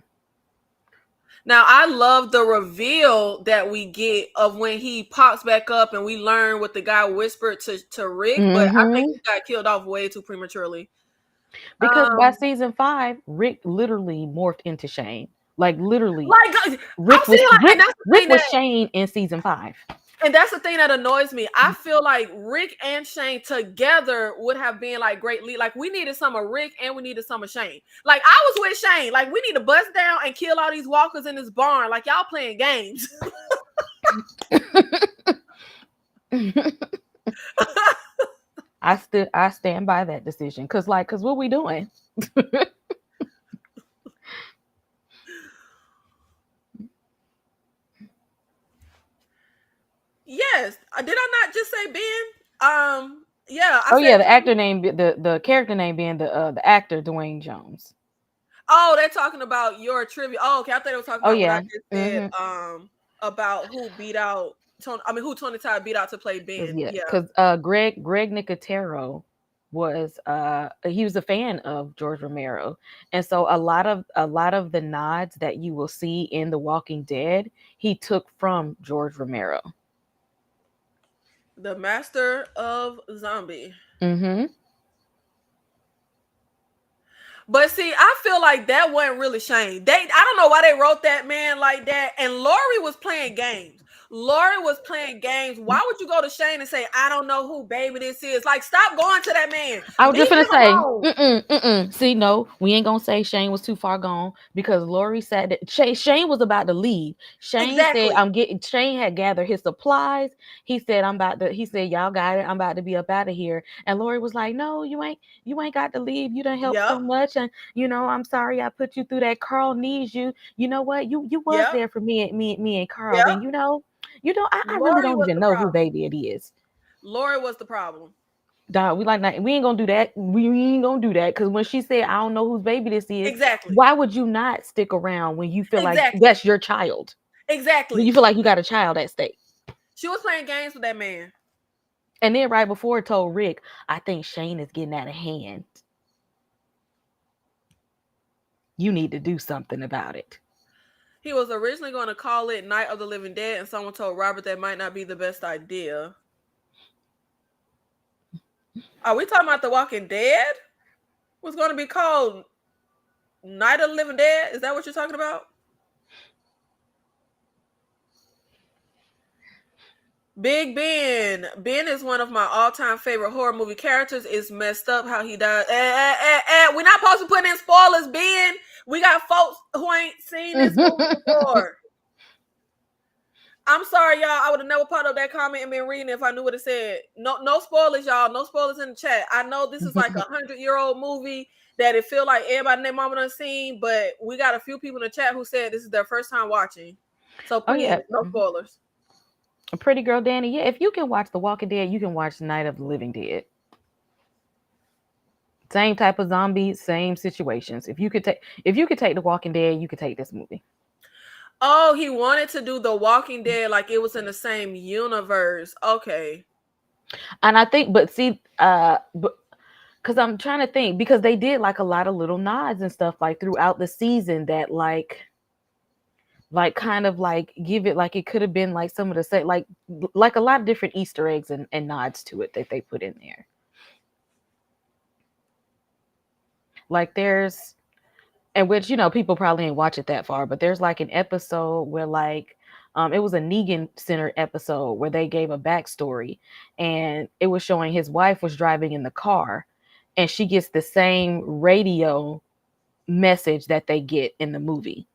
Now, I love the reveal that we get of when he pops back up and we learn what the guy whispered to Rick, but I think Hmm. he got killed off way too prematurely. Because by Um, season 5, Rick literally morphed into Shane. Like literally, like I'm Rick was seeing like, and Rick that's the Rick thing was that Shane in season 5. annoys me. I feel like Rick and Shane together would have been like great lead. Like we needed some of Rick and we needed some of Shane. Like I was with Shane. Like we need to bust down and kill all these walkers in this barn. Like y'all playing games. I stand by that decision cuz what we doing? Yes. Did I not just say Ben? Yeah, I Oh said yeah, the Ben. actor name the character name being the actor Dwayne Jones. Oh, they're talking about your trivia. Oh, okay. I thought they were talking Oh about what I yeah. just said. Mhm. About who beat out Tony. I mean, who Tony Todd beat out to play Ben. Yeah, Yeah. cuz Greg Nicotero was he was a fan of George Romero. And so a lot of the nods that you will see in The Walking Dead, he took from George Romero. The Master of Zombie. Mhm. But see, I feel like that wasn't really Shane. I don't know why they wrote that man like that. And Lori was playing games. Lori was playing games. Why would you go to Shane and say, I don't know who baby this is? Like, stop going to that man. I was Leave just gonna him say, alone. See, no, we ain't gonna say Shane was too far gone because Lori said that Shane was about to leave. Shane said, Exactly. "I'm getting." Shane had gathered his supplies. He said, "I'm about to." He said, "Y'all got it. I'm about to be up out of here." And Lori was like, "No, you ain't. You ain't got to leave. You done helped Yep. so much, and I'm sorry I put you through that. Carl needs you. You know what? You was Yep. there for me and Carl, Yep. and I really Lori don't was even the know who problem. baby it is." Lori was the problem. Dog, we ain't gonna do that. We ain't gonna do that. Cause when she said, I don't know whose baby this is, Exactly. why would you not stick around when you feel like Exactly. that's your child? When you Exactly. feel like you got a child at stake. She was playing games with that man. And then right before it told Rick, I think Shane is getting out of hand. You need to do something about it. He was originally going to call it Night of the Living Dead, and someone told Robert that might not be the best idea. Are we talking about The Walking Dead? Was going to be called Night of the Living Dead? Is that what you're talking about? Big Ben. Ben is one of my all-time favorite horror movie characters. It's messed up how he died. We're not supposed to put in spoilers, Ben. We got folks who ain't seen this movie before. I'm sorry, y'all. I would have never put up that comment and been reading if I knew what it said. No, no spoilers, y'all. No spoilers in the chat. I know this is like a 100-year-old movie that it feel like everybody and their mama done seen, but we got a few people in the chat who said this is their first time watching. So Oh please, yeah. no spoilers. Pretty girl Danny. Yeah, if you can watch The Walking Dead, you can watch Night of the Living Dead. Same type of zombies, same situations. If you could take The Walking Dead, you could take this movie. Oh, he wanted to do The Walking Dead like it was in the same universe. Okay. And I think, but see, but because I'm trying to think, because they did like a lot of little nods and stuff like throughout the season that like kind of like give it like it could have been like some of the same like a lot of different Easter eggs and nods to it that they put in there. Like there's and which people probably ain't watch it that far, but there's like an episode where like it was a Negan Center episode where they gave a backstory, and it was showing his wife was driving in the car, and she gets the same radio message that they get in the movie.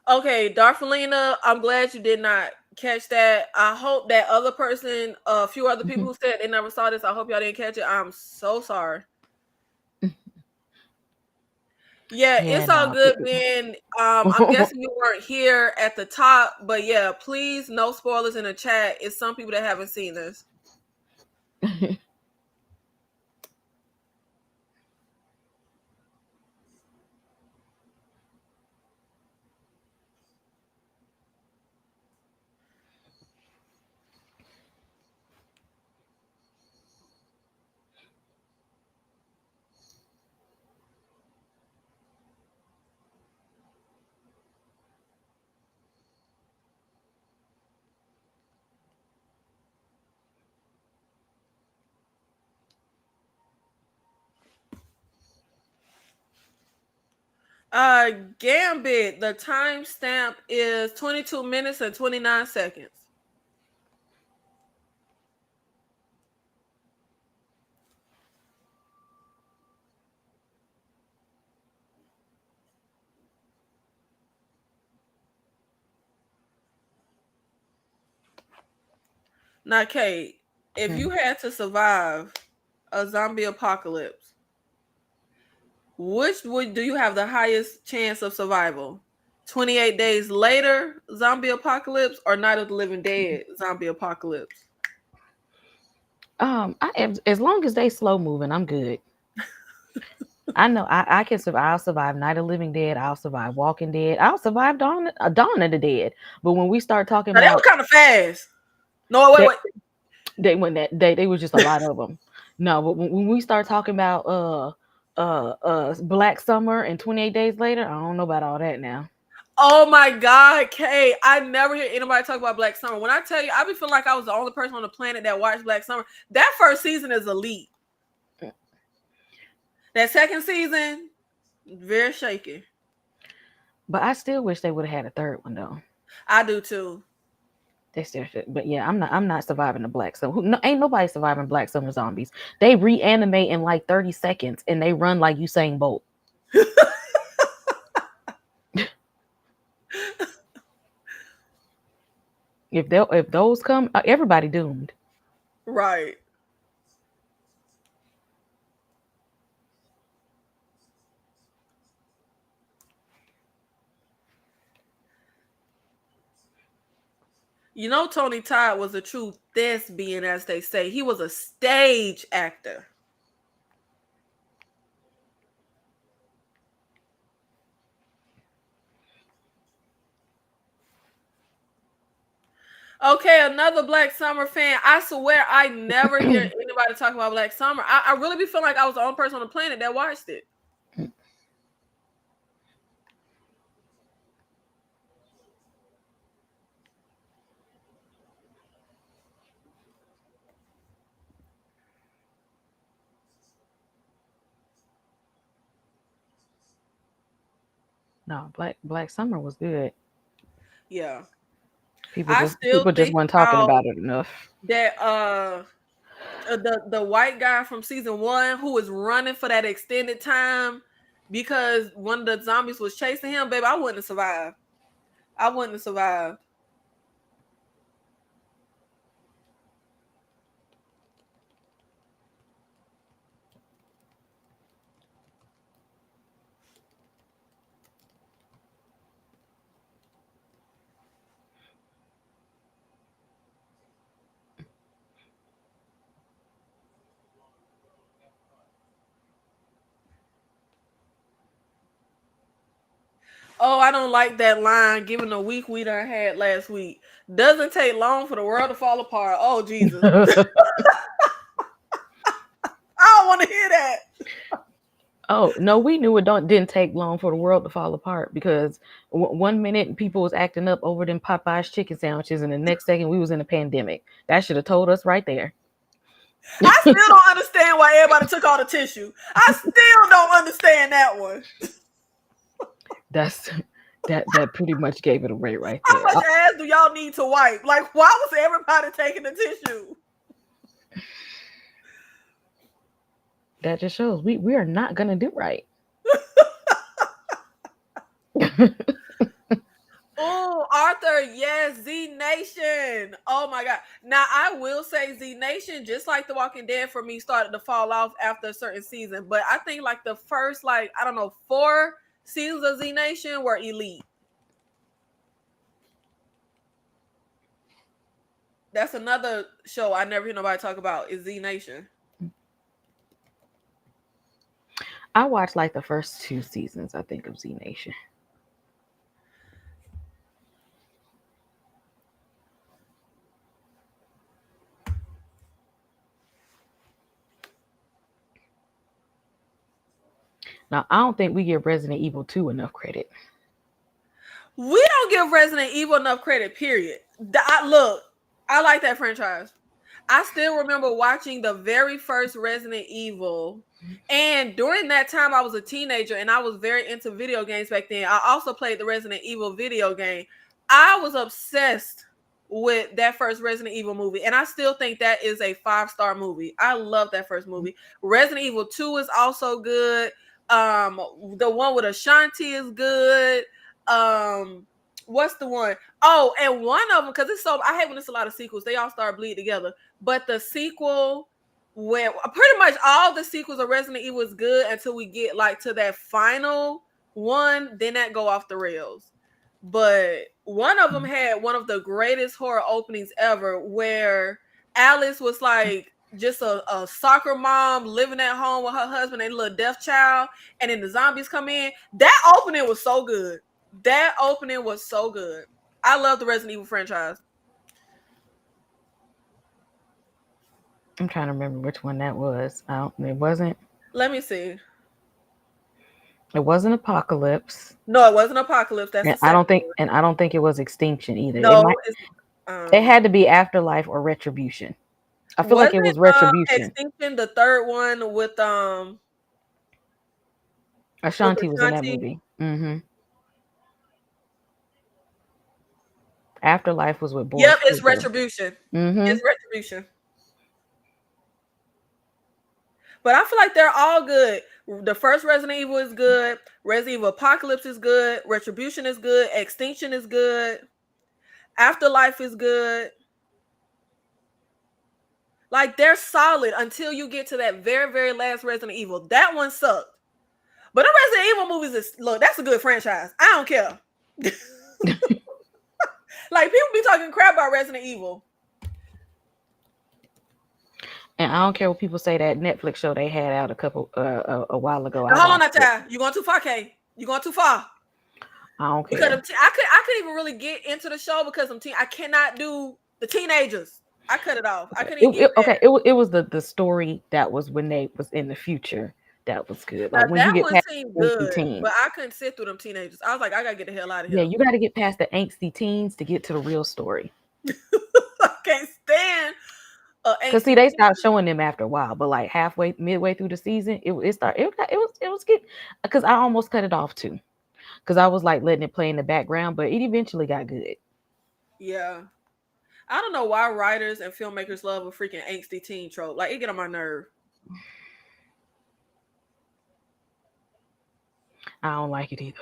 Okay, Darfalina, I'm glad you did not catch that. I hope that other person, a few other people who said they never saw this, I hope y'all didn't catch it. I'm so sorry. Yeah, Yeah, it's all no. good, Ben. I'm guessing you weren't here at the top, but yeah, please no spoilers in the chat. It's some people that haven't seen this. Gambit, the timestamp is 22 minutes and 29 seconds. Now, Kate, if you had to survive a zombie apocalypse, which would do you have the highest chance of survival? 28 days later, zombie apocalypse, or Night of the Living Dead, zombie apocalypse? I am, as long as they slow moving, I'm good. I know I can survive. I'll survive Night of Living Dead. I'll survive Walking Dead. I'll survive Dawn of the Dead. But when we start talking Now, they were about kind of fast. No, wait, that, wait. they when that they was just a lot of them. No, but when we start talking about Black Summer and 28 Days Later, I don't know about all that now. Oh my God, Kay. I never hear anybody talk about Black Summer. When I tell you, I be feeling like I was the only person on the planet that watched Black Summer. That first season is elite. That second season, very shaky. But I still wish they would have had a third one though. I do too. They still should. But yeah, I'm not surviving the Black Summer. No, ain't nobody surviving Black Summer zombies. They reanimate in like 30 seconds and they run like Usain Bolt. If those come, everybody doomed. Right. You know, Tony Todd was a true thespian, as they say. He was a stage actor. Okay, another Black Summer fan. I swear I never hear anybody talk about Black Summer. I really be feeling like I was the only person on the planet that watched it. No, Black Summer was good. Yeah. People I just still people just think weren't talking about about it enough. that the white guy from season 1 who was running for that extended time because one of the zombies was chasing him, baby, I wouldn't have survived. I wouldn't have survived. Oh, I don't like that line given the week we done had last week. Doesn't take long for the world to fall apart. Oh, Jesus. I don't want to hear that. Oh no, we knew it didn't take long for the world to fall apart because 1 minute people was acting up over them Popeyes chicken sandwiches, and the next second we was in a pandemic. That should have told us right there. I still don't understand why everybody took all the tissue. I still don't understand that one. That's that pretty much gave it away right How there. much ass do y'all need to wipe? Like, why was everybody taking the tissue? That just shows we are not gonna do right. Oh, Arthur, yes, Z Nation. Oh my God. Now I will say Z Nation, just like The Walking Dead for me, started to fall off after a certain season. But I think like the first, like, I don't know, 4 seasons of Z Nation were elite. That's another show I never hear nobody talk about is Z Nation. I watched like the first 2 seasons, I think, of Z Nation. Now I don't think we give Resident Evil 2 enough credit. We don't give Resident Evil enough credit, period. Look, I like that franchise. I still remember watching the very first Resident Evil. And during that time, I was a teenager and I was very into video games back then. I also played the Resident Evil video game. I was obsessed with that first Resident Evil movie. And I still think that is a 5-star movie. I love that first movie. Resident Evil 2 is also good. The one with Ashanti is good. What's the one? Oh, and one of them, because it's so, I hate when it's a lot of sequels. They all start bleed together. But the sequel, where pretty much all the sequels of Resident Evil is good until we get like to that final one, then that go off the rails. But one of them had one of the greatest horror openings ever, where Alice was like just a soccer mom living at home with her husband and a little deaf child, and then the zombies come in. That opening was so good. That opening was so good. I love the Resident Evil franchise. I'm trying to remember which one that was. It wasn't. Let me see. It wasn't Apocalypse. No, it wasn't Apocalypse. That's And the second one. I don't think it was Extinction either. It No, might. it's It had to be Afterlife or Retribution. I feel like it was wasn't Retribution. Extinction the third one with Ashanti was in that Ashanti? movie. Mm-hmm. Afterlife was with Boris Yep, it's Kruger. Retribution. Mm-hmm. It's Retribution. But I feel like they're all good. The first Resident Evil is good. Resident Evil Apocalypse is good. Retribution is good. Extinction is good. Afterlife is good. Like, they're solid until you get to that very, very last Resident Evil. That one sucked. But the Resident Evil movies is, look, that's a good franchise. I don't care. Like people be talking crap about Resident Evil. And I don't care what people say, that Netflix show they had out a while ago. I Now, hold on, watched it. Natalia. You going too far, K? You going too far? I don't Because care. I couldn't even really get into the show because I cannot do the teenagers. I cut it off. I Okay. couldn't even get Okay. there. It was the story that was when they was in the future that was good. Now Like when you that get one past seemed the angsty good, teens. but I couldn't sit through them teenagers. I was like, I gotta get the hell out of Yeah, here. you got to get past the angsty teens to get to the real story. I can't stand Cause see, angsty they teen. stopped showing them after a while, but like halfway, midway through the season, it was good. Cause I almost cut it off too, cause I was like letting it play in the background, but it eventually got good. Yeah. I don't know why writers and filmmakers love a freaking angsty teen trope. Like it get on my nerve. I don't like it either.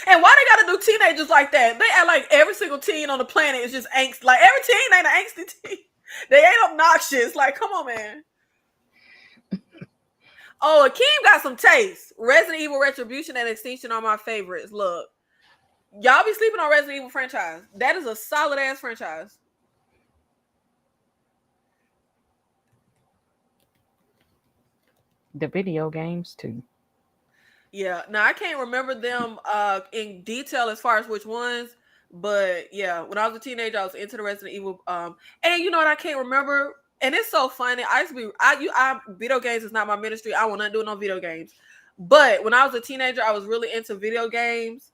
And why they gotta do teenagers like that? They act like every single teen on the planet is just angst. Like every teen ain't an angsty teen. They ain't obnoxious. Like, come on, man. Oh, Akeem got some taste. Resident Evil Retribution and Extinction are my favorites. Look, y'all be sleeping on Resident Evil franchise. That is a solid ass franchise. The video games too. Yeah. Now I can't remember them in detail as far as which ones, but yeah, when I was a teenager, I was into the Resident Evil. And you know what? I can't remember. And it's so funny. I used to be. Video games is not my ministry. I will not do no video games. But when I was a teenager, I was really into video games.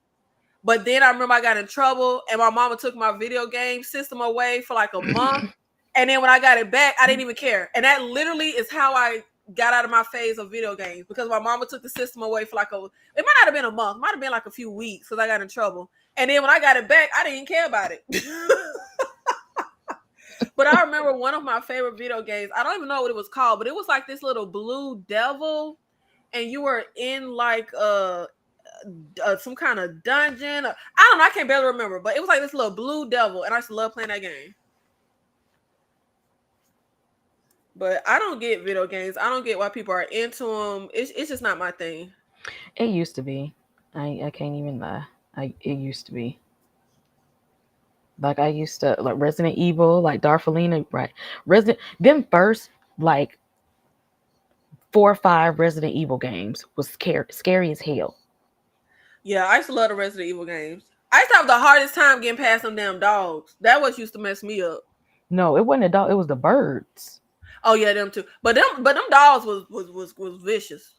But then I remember I got in trouble, and my mama took my video game system away for like a month. And then when I got it back, I didn't even care. And that literally is how I got out of my phase of video games, because my mama took the system away for like it might not have been a month, might have been like a few weeks because I got in trouble. And then when I got it back, I didn't care about it. But I remember one of my favorite video games. I don't even know what it was called, but it was like this little blue devil, and you were in like some kind of dungeon. I don't know. I can't barely remember, but it was like this little blue devil, and I used to love playing that game. But I don't get video games. I don't get why people are into them. It's just not my thing. It used to be. I can't even lie. It used to be. Like I used to like Resident Evil, like Darfalina, right? Resident them first like 4 or 5 Resident Evil games was scary as hell. Yeah, I used to love the Resident Evil games. I used to have the hardest time getting past them damn dogs. That was used to mess me up. No, it wasn't a dog. It was the birds. Oh yeah, them too. But them dogs was vicious.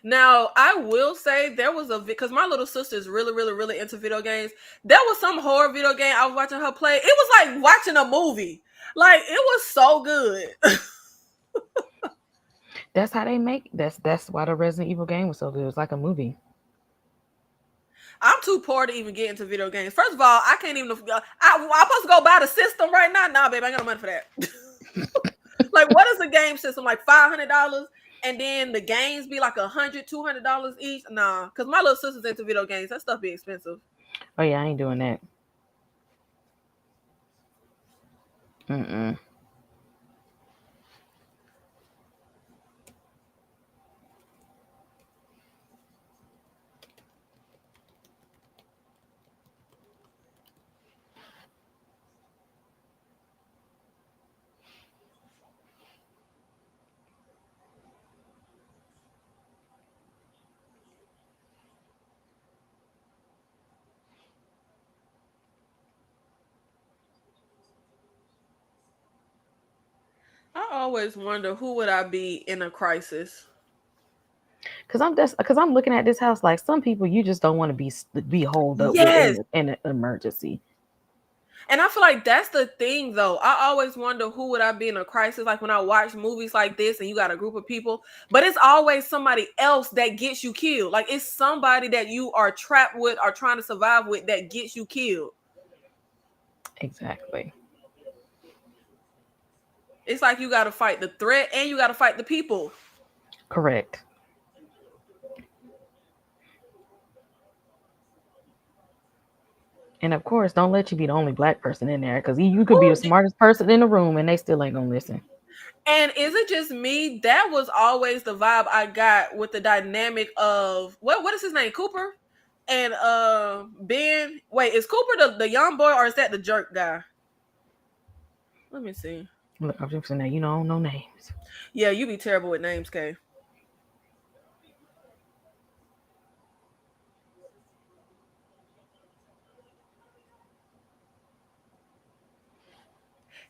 Now I will say there was because my little sister is really really really into video games. There was some horror video game I was watching her play. It was like watching a movie. Like it was so good. That's how they make. That's why the Resident Evil game was so good. It was like a movie. I'm too poor to even get into video games. First of all, I can't even. I'm supposed to go buy the system right now. Nah, babe, I ain't got no money for that. Like, what is the game system? Like $500, and then the games be like $100, $200 each. Nah, because my little sister's into video games. That stuff be expensive. Oh yeah, I ain't doing that. Mm-mm. I always wonder who would I be in a crisis. Because I'm looking at this house like some people you just don't want to be holed up with Yes. in an emergency. And I feel like that's the thing, though. I always wonder who would I be in a crisis. Like when I watch movies like this, and you got a group of people, but it's always somebody else that gets you killed. Like it's somebody that you are trapped with or trying to survive with that gets you killed. Exactly. It's like you got to fight the threat and you got to fight the people. Correct. And of course, don't let you be the only black person in there because you could be Ooh, the smartest person in the room and they still ain't gonna listen. and is it just me? That was always the vibe I got with the dynamic of what is his name? Cooper? And Ben, wait, is Cooper the young boy or is that the jerk guy? Let me see. Look, I'm just saying that you don't know names. Yeah, you be terrible with names, Kay.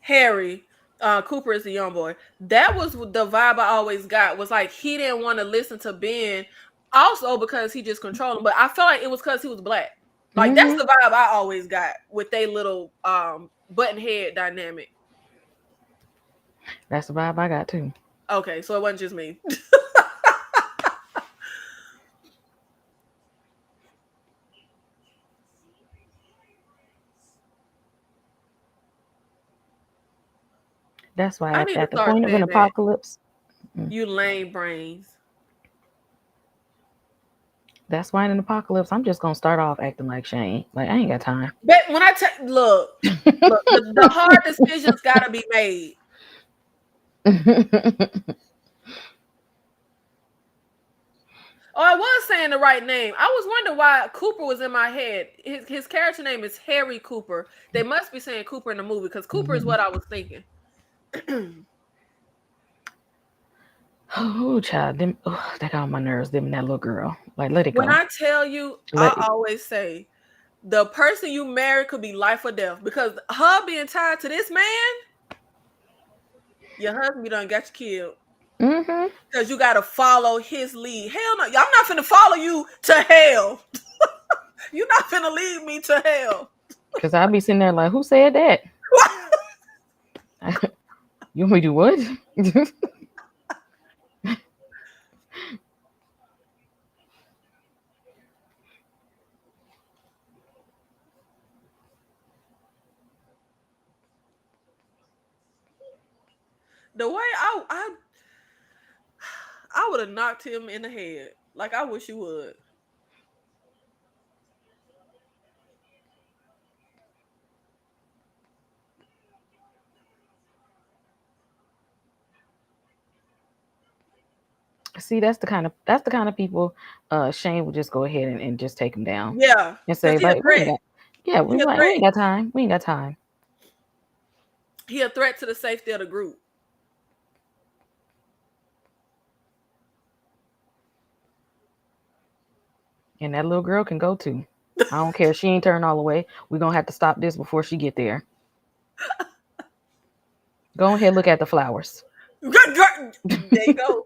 Harry, Cooper is the young boy. That was the vibe I always got. Was like he didn't want to listen to Ben, also because he just controlled him. But I felt like it was because he was black. Like that's Mm-hmm. the vibe I always got with they little button head dynamic. That's the vibe I got too. Okay, so it wasn't just me. That's why I at, need to at the start point of an saying that. apocalypse, You lame brains. that's why in an apocalypse, I'm just gonna start off acting like Shane. Like I ain't got time. But when I look, the hard decisions gotta be made. Oh, I was saying the right name. I was wondering why Cooper was in my head. His character name is Harry Cooper. They must be saying Cooper in the movie because Cooper is what I was thinking. Oh, child, them that got on my nerves. Them and that little girl. Like, let it When go. I tell you, Let I it. always say the person you marry could be life or death because her being tied to this man, your husband done got you killed Mm-hmm. because you got to follow his lead. Hell no, I'm not finna follow you to hell. You're not finna lead me to hell. Cause I'll be sitting there like, who said that? You want me to do what? The way I would have knocked him in the head. Like I wish you would. See, that's the kind of people Shane would just go ahead and just take him down Yeah, and because say, he a like, we ain't threat. got yeah, He a we threat. ain't got time. We ain't got time. He a threat to the safety of the group. And that little girl can go too. I don't care. She ain't turned all the way. We're gonna have to stop this before she get there. Go ahead, look at the flowers. There you go.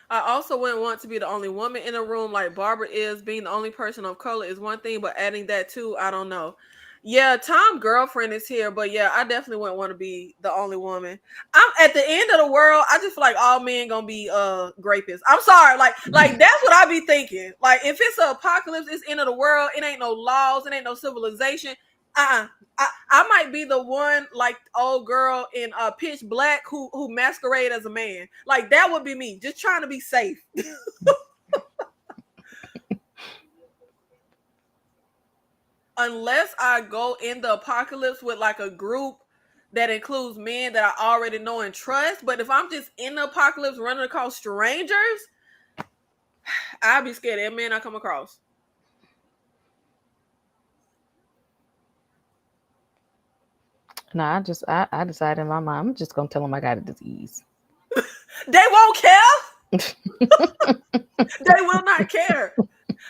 I also wouldn't want to be the only woman in a room like Barbara is. Being the only person of color is one thing, but adding that too, I don't know. Yeah, Tom's girlfriend is here, but yeah, I definitely wouldn't want to be the only woman. I'm at the end of the world. I just feel like all men gonna be rapists. I'm sorry, like that's what I be thinking. Like if it's an apocalypse, it's end of the world. It ain't no laws. It ain't no civilization. Uh-uh. I might be the one like old girl in Pitch Black who masquerade as a man. Like that would be me, just trying to be safe. Unless I go in the apocalypse with like a group that includes men that I already know and trust. But if I'm just in the apocalypse running across strangers, I'd be scared of every man I come across. No, I decided in my mind, I'm just gonna tell them I got a disease. They won't care. They will not care.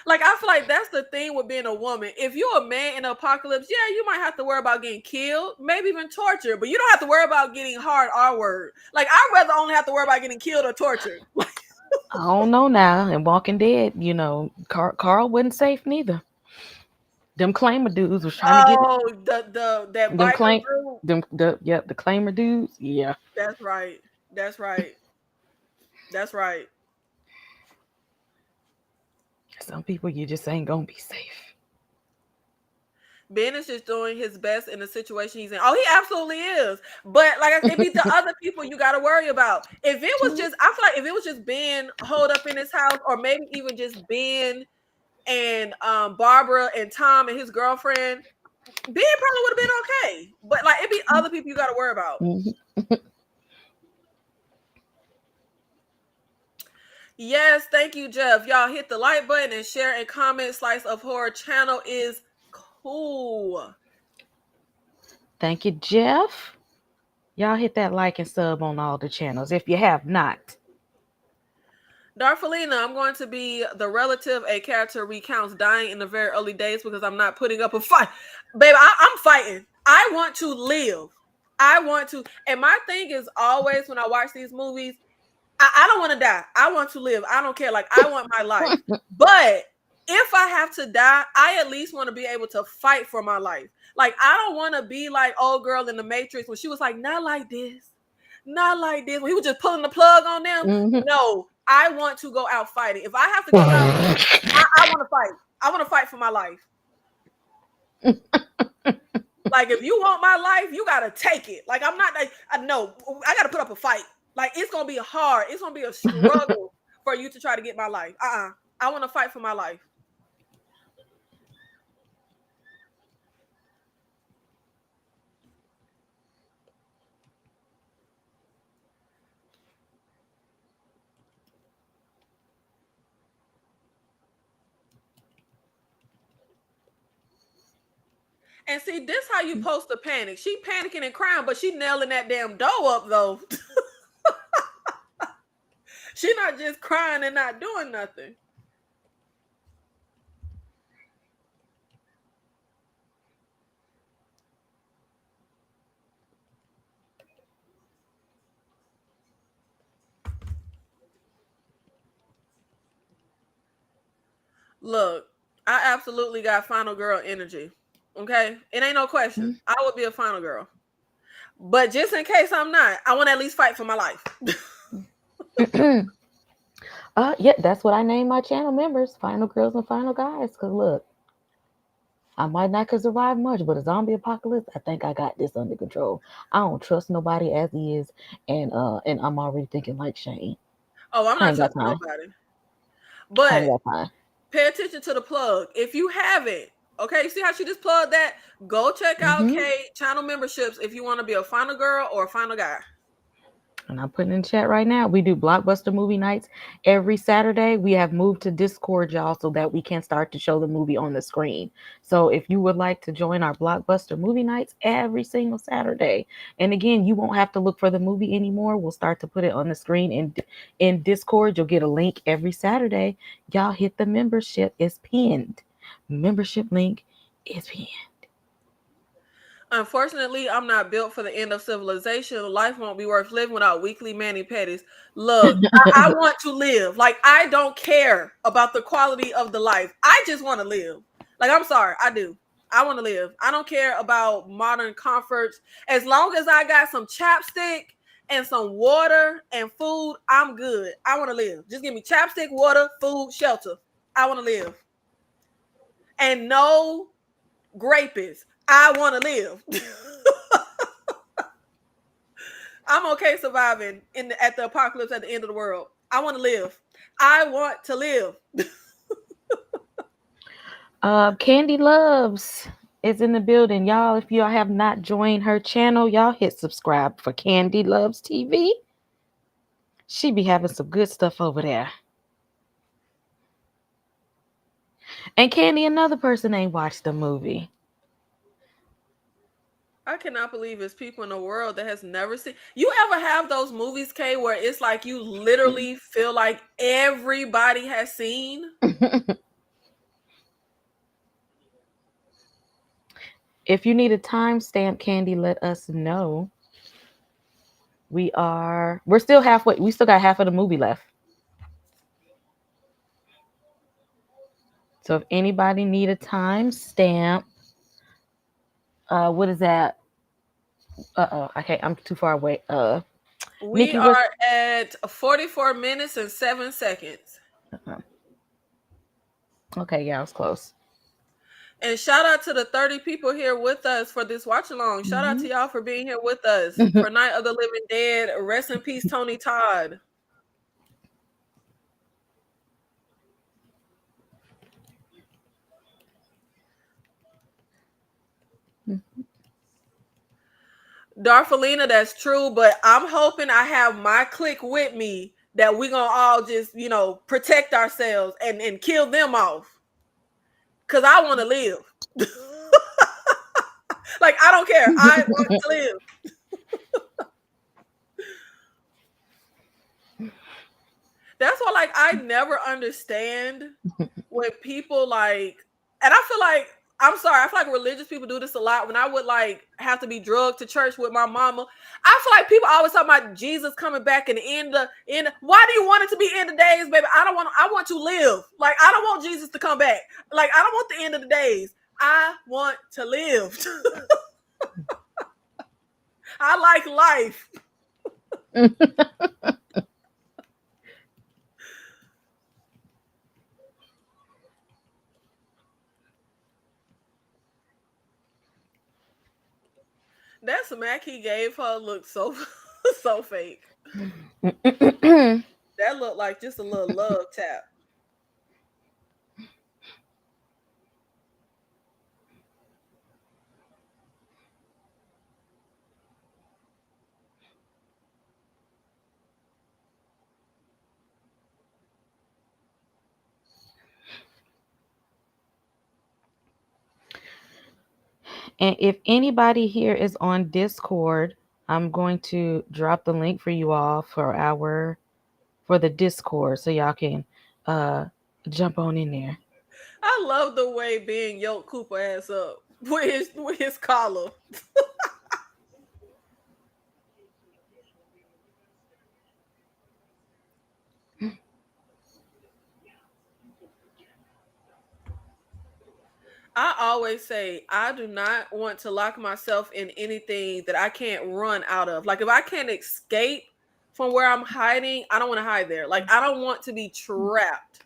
Like I feel like that's the thing with being a woman. If you're a man in an apocalypse, yeah, you might have to worry about getting killed, maybe even tortured, but you don't have to worry about getting hard R word. Like I'd rather only have to worry about getting killed or tortured. I don't know now. And Walking Dead, Carl wasn't safe neither. Them claimer dudes was trying to get Oh, the that them biker claim group. the claimer dudes. Yeah. That's right. That's right. That's right. Some people you just ain't gonna be safe. Ben is just doing his best in the situation he's in. Oh, he absolutely is. But like it be the other people you gotta worry about. If it was just, I feel like if it was just Ben holed up in his house, or maybe even just Ben and Barbara and Tom and his girlfriend, Ben probably would have been okay. But like it be other people you gotta worry about. Yes, thank you, Jeff. Y'all hit the like button and share and comment. Slice of Horror channel is cool. Thank you, Jeff. Y'all hit that like and sub on all the channels if you have not. Darfelina, I'm going to be the relative a character recounts dying in the very early days because I'm not putting up a fight. Baby, I'm fighting. I want to live. I want to. And my thing is always when I watch these movies, I don't want to die. I want to live. I don't care. Like, I want my life. But if I have to die, I at least want to be able to fight for my life. Like, I don't want to be like old girl in the Matrix when she was like, not like this. Not like this. When he was just pulling the plug on them. Mm-hmm. No, I want to go out fighting. If I have to go out, I want to fight. I want to fight for my life. Like, if you want my life, you gotta take it. Like, I'm not like, I know I gotta put up a fight. Like, it's gonna be hard. It's gonna be a struggle for you to try to get my life. I want to fight for my life. And see, this how you post to panic. She panicking and crying, but she nailing that damn dough up though. She not just crying and not doing nothing. Look, I absolutely got final girl energy. Okay, it ain't no question. I would be a final girl. But just in case I'm not, I want to at least fight for my life. Yeah, that's what I name my channel members, Final Girls and Final Guys. Cause look, I might not could survive much, but a zombie apocalypse, I think I got this under control. I don't trust nobody as is, and I'm already thinking like Shane. Oh, I'm I not ain't got trusting time. nobody. I ain't But got time. pay attention to the plug. If you haven't, okay, see how she just plugged that? Go check out Mm-hmm. K channel memberships if you want to be a final girl or a final guy. And I'm putting in chat right now. We do blockbuster movie nights every Saturday. We have moved to Discord, y'all, so that we can start to show the movie on the screen. So if you would like to join our blockbuster movie nights every single Saturday, and again, you won't have to look for the movie anymore. We'll start to put it on the screen in Discord. You'll get a link every Saturday. Y'all hit the membership. It's pinned. Membership link is pinned. Unfortunately, I'm not built for the end of civilization. Life won't be worth living without weekly mani pedis. Look, I want to live. Like, I don't care about the quality of the life. I just want to live. Like, I'm sorry, I do. I want to live. I don't care about modern comforts. As long as I got some chapstick and some water and food, I'm good. I want to live. Just give me chapstick, water, food, shelter. I want to live. And no grapies. I want to live. I'm okay surviving at the apocalypse at the end of the world. I want to live. I want to live. Candy Loves is in the building. Y'all, if y'all have not joined her channel, y'all hit subscribe for Candy Loves TV. She be having some good stuff over there. And Candy, another person ain't watched the movie. I cannot believe it's people in the world that has never seen. You ever have those movies, Kay, where it's like you literally feel like everybody has seen? If you need a timestamp, Candy, let us know. We're still halfway. We still got half of the movie left. So if anybody need a timestamp, what is that? Okay, I'm too far away. We Nikki, what's are at 44 minutes and 7 seconds. okay? Yeah, I was close. And shout out to the 30 people here with us for this watch along. Shout out to y'all for being here with us for Night of the Living Dead. Rest in peace, Tony Todd. Darfalina, that's true, but I'm hoping I have my clique with me that we gonna all just, protect ourselves and kill them off. Cause I want to live. Like, I don't care. I want to live. That's why, like, I never understand when people like, and I feel like, I'm sorry, I feel like religious people do this a lot. When I would like have to be drugged to church with my mama, I feel like people always talk about Jesus coming back and end. Why do you want it to be end of days, baby? I want to live. Like, I don't want Jesus to come back. Like, I don't want the end of the days. I want to live. I like life. That smack he gave her looked so so fake. That looked like just a little love tap. And if anybody here is on Discord, I'm going to drop the link for you all for the Discord so y'all can uh jump on in there. I love the way Ben yoked Cooper ass up with his collar. I always say I do not want to lock myself in anything that I can't run out of. Like, if I can't escape from where I'm hiding, I don't want to hide there. Like, I don't want to be trapped.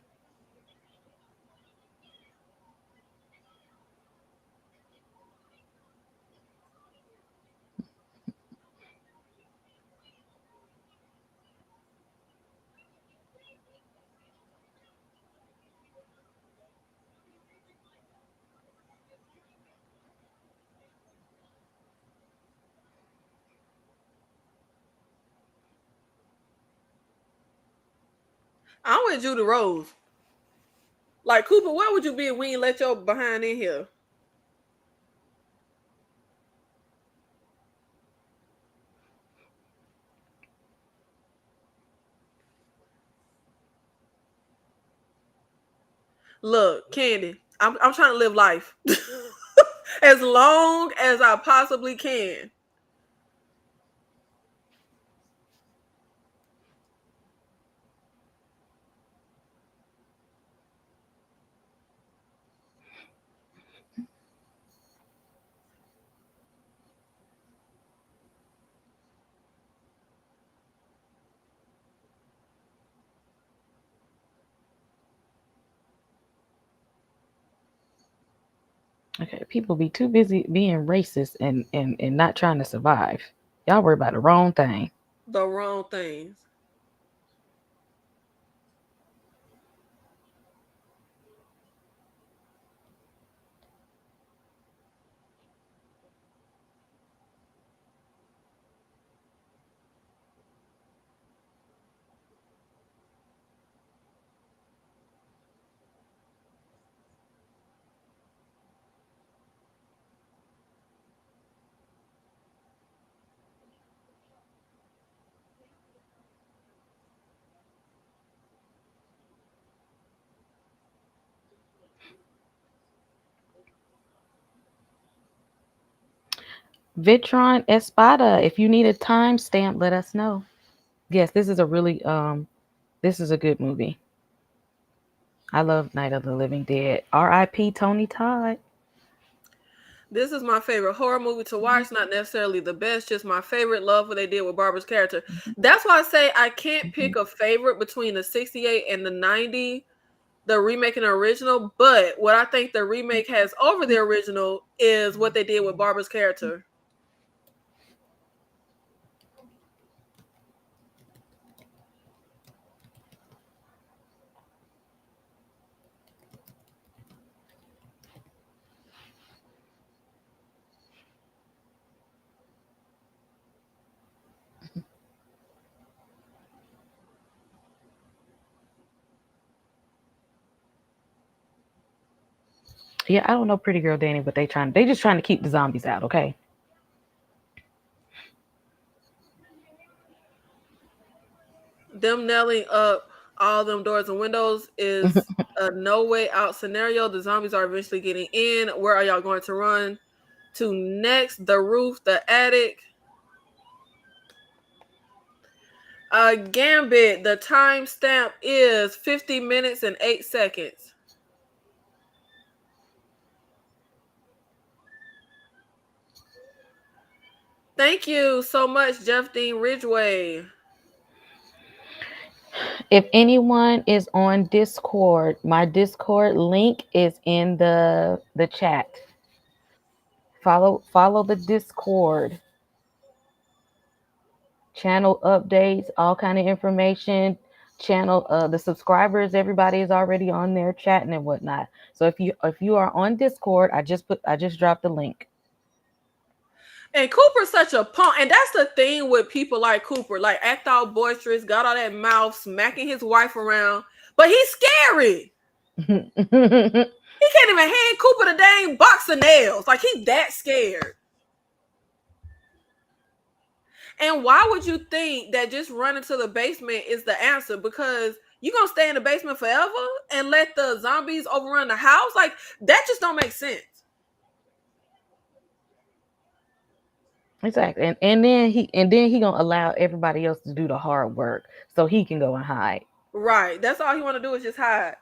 I'm with Judy Rose. Like, Cooper, where would you be if we ain't let your behind in here? Look, Candy, I'm trying to live life as long as I possibly can. Okay, people be too busy being racist and not trying to survive. Y'all worry about the wrong thing. The wrong things. Vitron Espada, if you need a timestamp, let us know. Yes, this is a good movie. I love Night of the Living Dead. R.I.P. Tony Todd. This is my favorite horror movie to watch. Not necessarily the best, just my favorite. Love what they did with Barbara's character. That's why I say I can't pick a favorite between the 68 and the 90. the remake and the original, but what I think the remake has over the original is what they did with Barbara's character. Yeah, I don't know Pretty Girl Danny, but they just trying to keep the zombies out, okay? Them nailing up all them doors and windows is a no way out scenario. The zombies are eventually getting in. Where are y'all going to run to next? The roof, the attic. Gambit, the timestamp is 50 minutes and 8 seconds. Thank you so much, Jeff Dean Ridgway. If anyone is on Discord, my Discord link is in the chat. Follow the Discord. Channel updates, all kind of information. Channel the subscribers, everybody is already on there chatting and whatnot. So if you are on Discord, I just dropped the link. And Cooper's such a punk, and that's the thing with people like Cooper, like act all boisterous, got all that mouth, smacking his wife around, but he's scary. He can't even hand Cooper the dang box of nails. Like, he's that scared. And why would you think that just running to the basement is the answer? Because you gonna stay in the basement forever and let the zombies overrun the house? Like, that just don't make sense. Exactly. And then he gonna allow everybody else to do the hard work so he can go and hide. Right. That's all he want to do is just hide.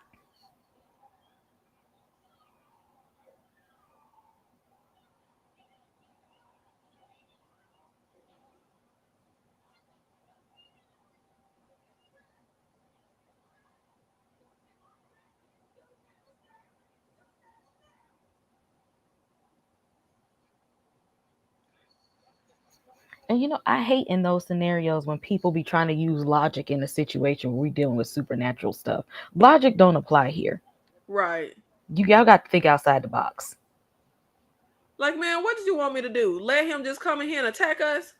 And I hate in those scenarios when people be trying to use logic in a situation where we're dealing with supernatural stuff. Logic don't apply here. Right. Y'all got to think outside the box. Like, man, what did you want me to do? Let him just come in here and attack us?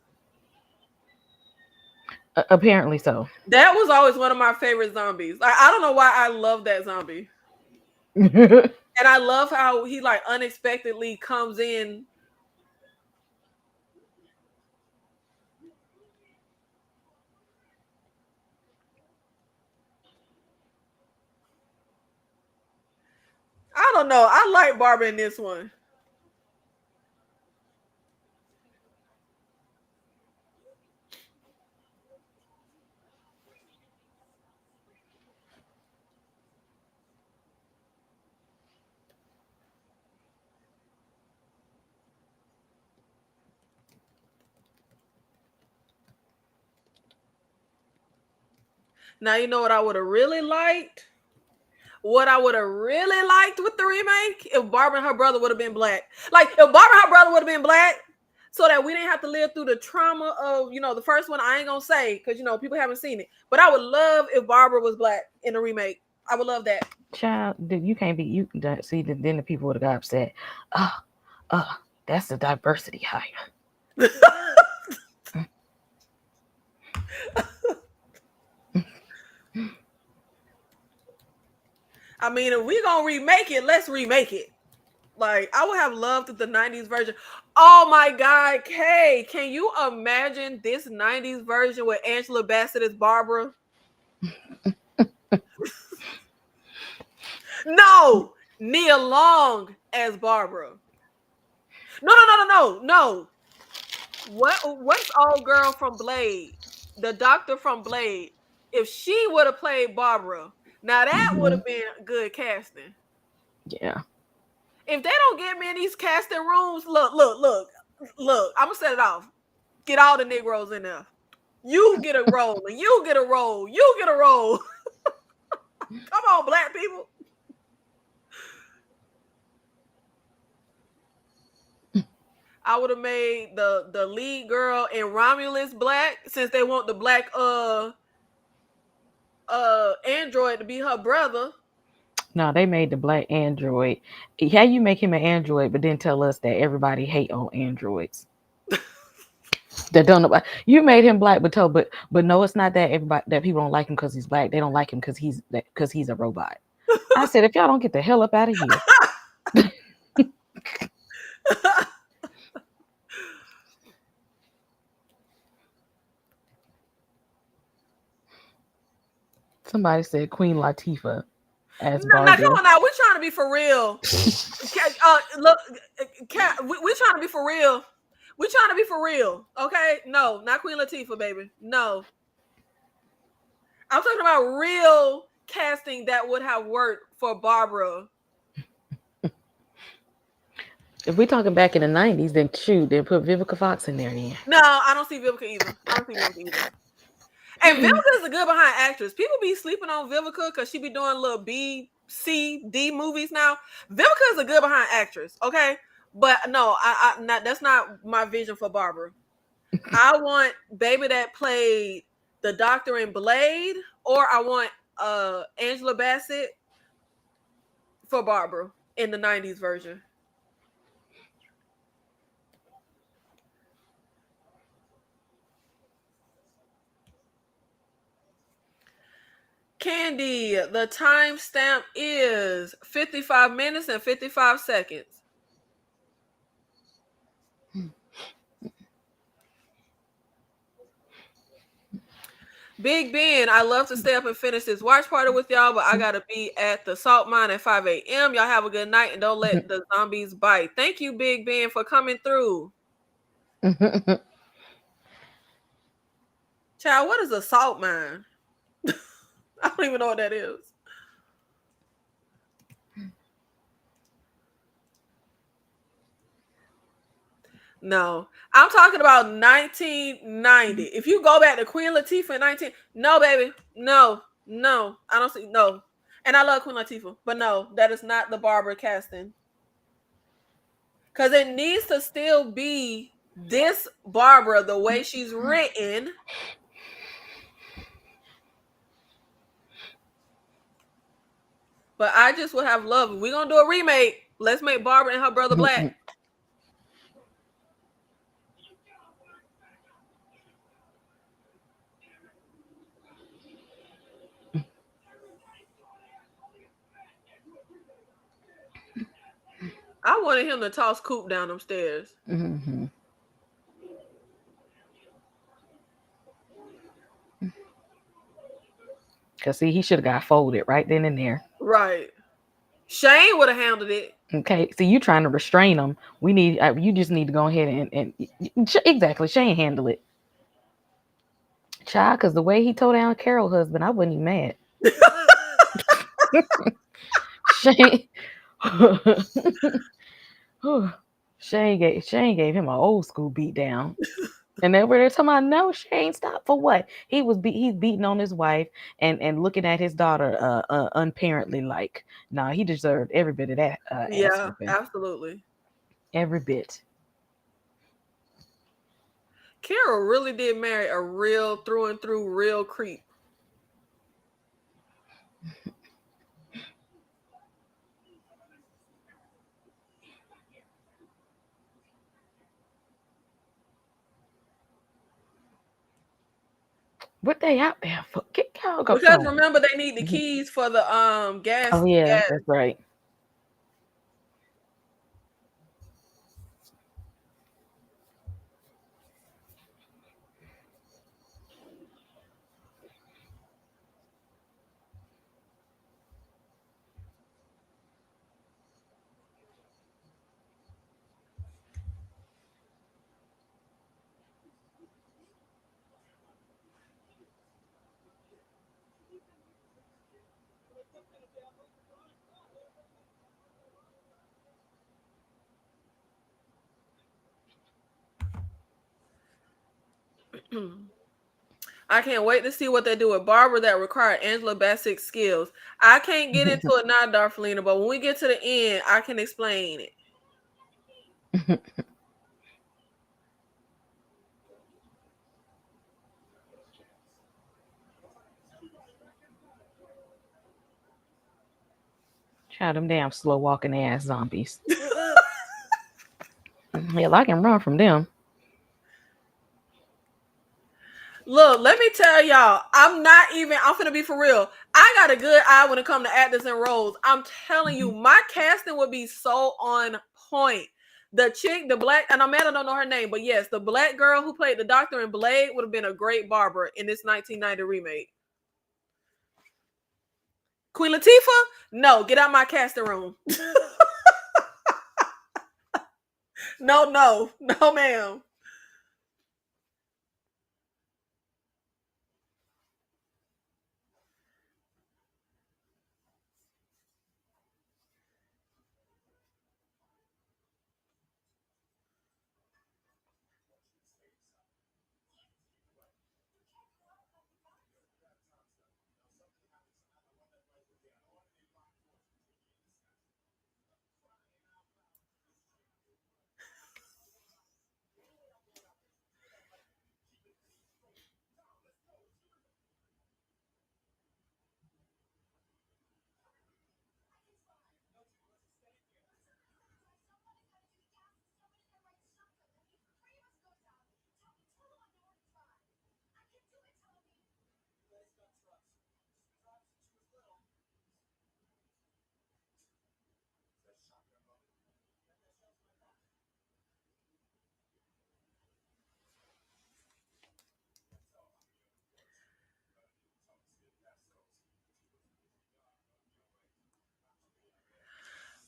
Apparently so. That was always one of my favorite zombies. Like, I don't know why I love that zombie. And I love how he like unexpectedly comes in. I don't know. I like Barbara in this one. Now you know what I would have really liked? What I would have really liked with the remake if Barbara and her brother would have been black. Like, if Barbara and her brother would have been black, so that we didn't have to live through the trauma of, the first one. I ain't gonna say because people haven't seen it, but I would love if Barbara was black in the remake. I would love that. Child, you can't be you. See, then the people would have got upset. Uh, that's the diversity hire. I mean, if we gonna remake it, let's remake it. Like, I would have loved the 90s version. Oh my God, Kay, can you imagine this 90s version with Angela Bassett as Barbara? No, Nia Long as Barbara. No. What's old girl from Blade? The doctor from Blade. If she would have played Barbara, now that would have been good casting. Yeah. If they don't get me in these casting rooms, look. I'm gonna set it off. Get all the Negroes in there. You get a role, and you get a role. You get a role. Come on, black people. I would have made the lead girl in Romulus black, since they want the black android to be her brother. No, they made the black android. How you make him an android, but then tell us that everybody hate on androids? That don't know. You made him black, but no, it's not that everybody that people don't like him because he's black. They don't like him because he's a robot. I said, if y'all don't get the hell up out of here. Somebody said Queen Latifah as No, come Barbara. on now. We're trying to be for real. Look, we're trying to be for real. We're trying to be for real. Okay? No, not Queen Latifah, baby. No. I'm talking about real casting that would have worked for Barbara. If we talking back in the 90s, then shoot, then put Vivica Fox in there then. No, I don't see Vivica either. I don't see Vivica either. And Vivica is a good behind actress. People be sleeping on Vivica because she be doing little B, C, D movies now. Vivica is a good behind actress, okay? But no, I not that's not my vision for Barbara. I want baby that played the doctor in Blade, or I want Angela Bassett for Barbara in the 90s version. Candy, the timestamp is 55 minutes and 55 seconds. Big Ben, I love to stay up and finish this watch party with y'all, but I gotta be at the salt mine at 5 a.m. Y'all have a good night and don't let the zombies bite. Thank you, Big Ben, for coming through. Child, what is a salt mine? I don't even know what that is. No, I'm talking about 1990. If you go back to Queen Latifah in 19, no, baby, no, no, I don't see no. And I love Queen Latifah, but no, that is not the Barbara casting. Because it needs to still be this Barbara the way she's written. But I just would have loved. If we're gonna do a remake, let's make Barbara and her brother black. I wanted him to toss Coop down them stairs. Mm-hmm. Cause see, he should have got folded right then and there. Right. Shane would have handled it. Okay, see, you trying to restrain him. We need you just need to go ahead and exactly Shane handle it, child. Cause the way he tore down Carol's husband, I wasn't even mad. Shane, Shane gave him an old school beat down. And then we're talking about no, Shane, stop for what? He's beating on his wife and looking at his daughter unparently like. Nah, he deserved every bit of that ass Yeah, whooping. absolutely. Every bit. Carol really did marry a real through and through real creep. What they out there for? Get Carol go Because phone. remember they need the keys for the gas. Oh yeah, gas. that's right. I can't wait to see what they do with Barbara that require Angela Bassett's skills. I can't get into it now, Darfelina, but when we get to the end, I can explain it. Child, them damn slow walking ass zombies. Hell, I can run from them. Look, let me tell y'all, I'm finna be for real. I got a good eye when it comes to actors and roles. I'm telling you, Mhm. my casting would be so on point. The chick, the black, and I'm mad I don't know her name, but yes, the black girl who played the doctor in Blade would have been a great Barbara in this 1990 remake. Queen Latifah? No, get out my casting room. No, no, no, ma'am.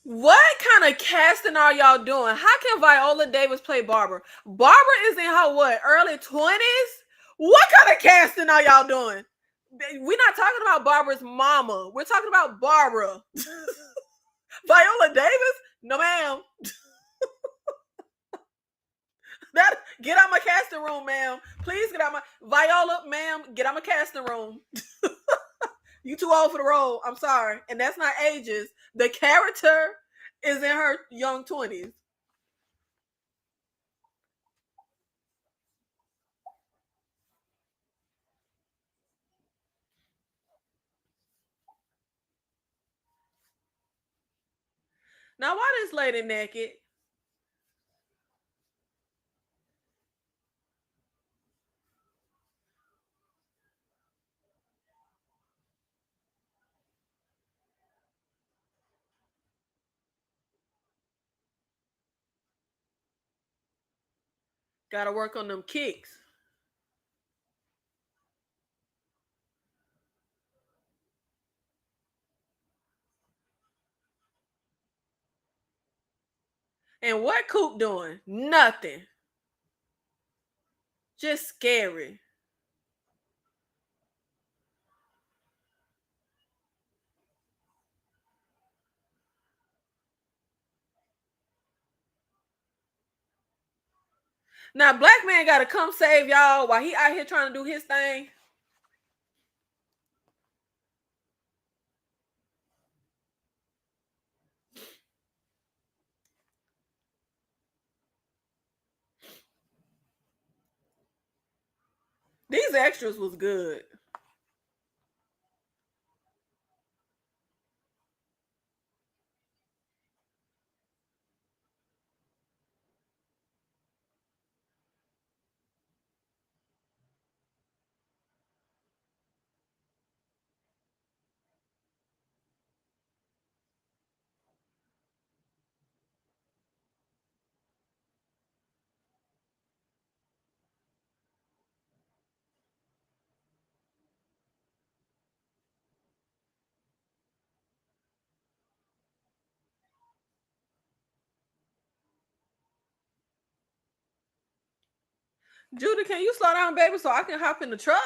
What kind of casting are y'all doing? How can Viola Davis play Barbara? Barbara is in her what, early 20s? What kind of casting are y'all doing? We're not talking about Barbara's mama. We're talking about Barbara. Viola Davis? No, ma'am. That get out my casting room, ma'am. Please get out my Viola, ma'am. Get out my casting room. You too old for the role. I'm sorry, and that's not ages. The character is in her young 20s. Now, why this lady naked? Got to work on them kicks. And what Coop doing? Nothing. Just scary. Now, black man got to come save y'all while he out here trying to do his thing. These extras was good. Judy, can you slow down, baby, so I can hop in the truck?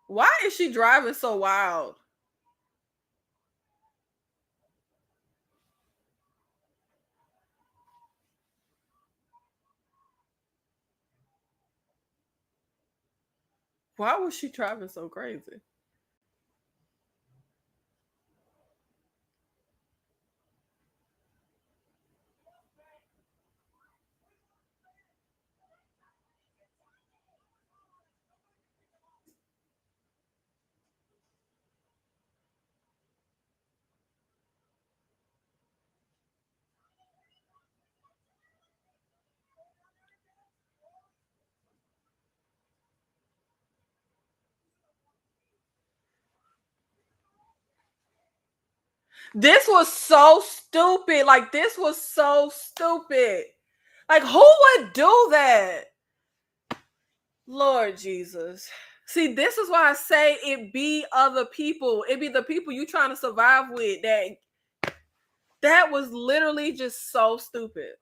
Why is she driving so wild? Why was she driving so crazy? This was so stupid. Like, this was so stupid. Like, who would do that? Lord Jesus. See, this is why I say it be other people. It be the people you trying to survive with. That was literally just so stupid.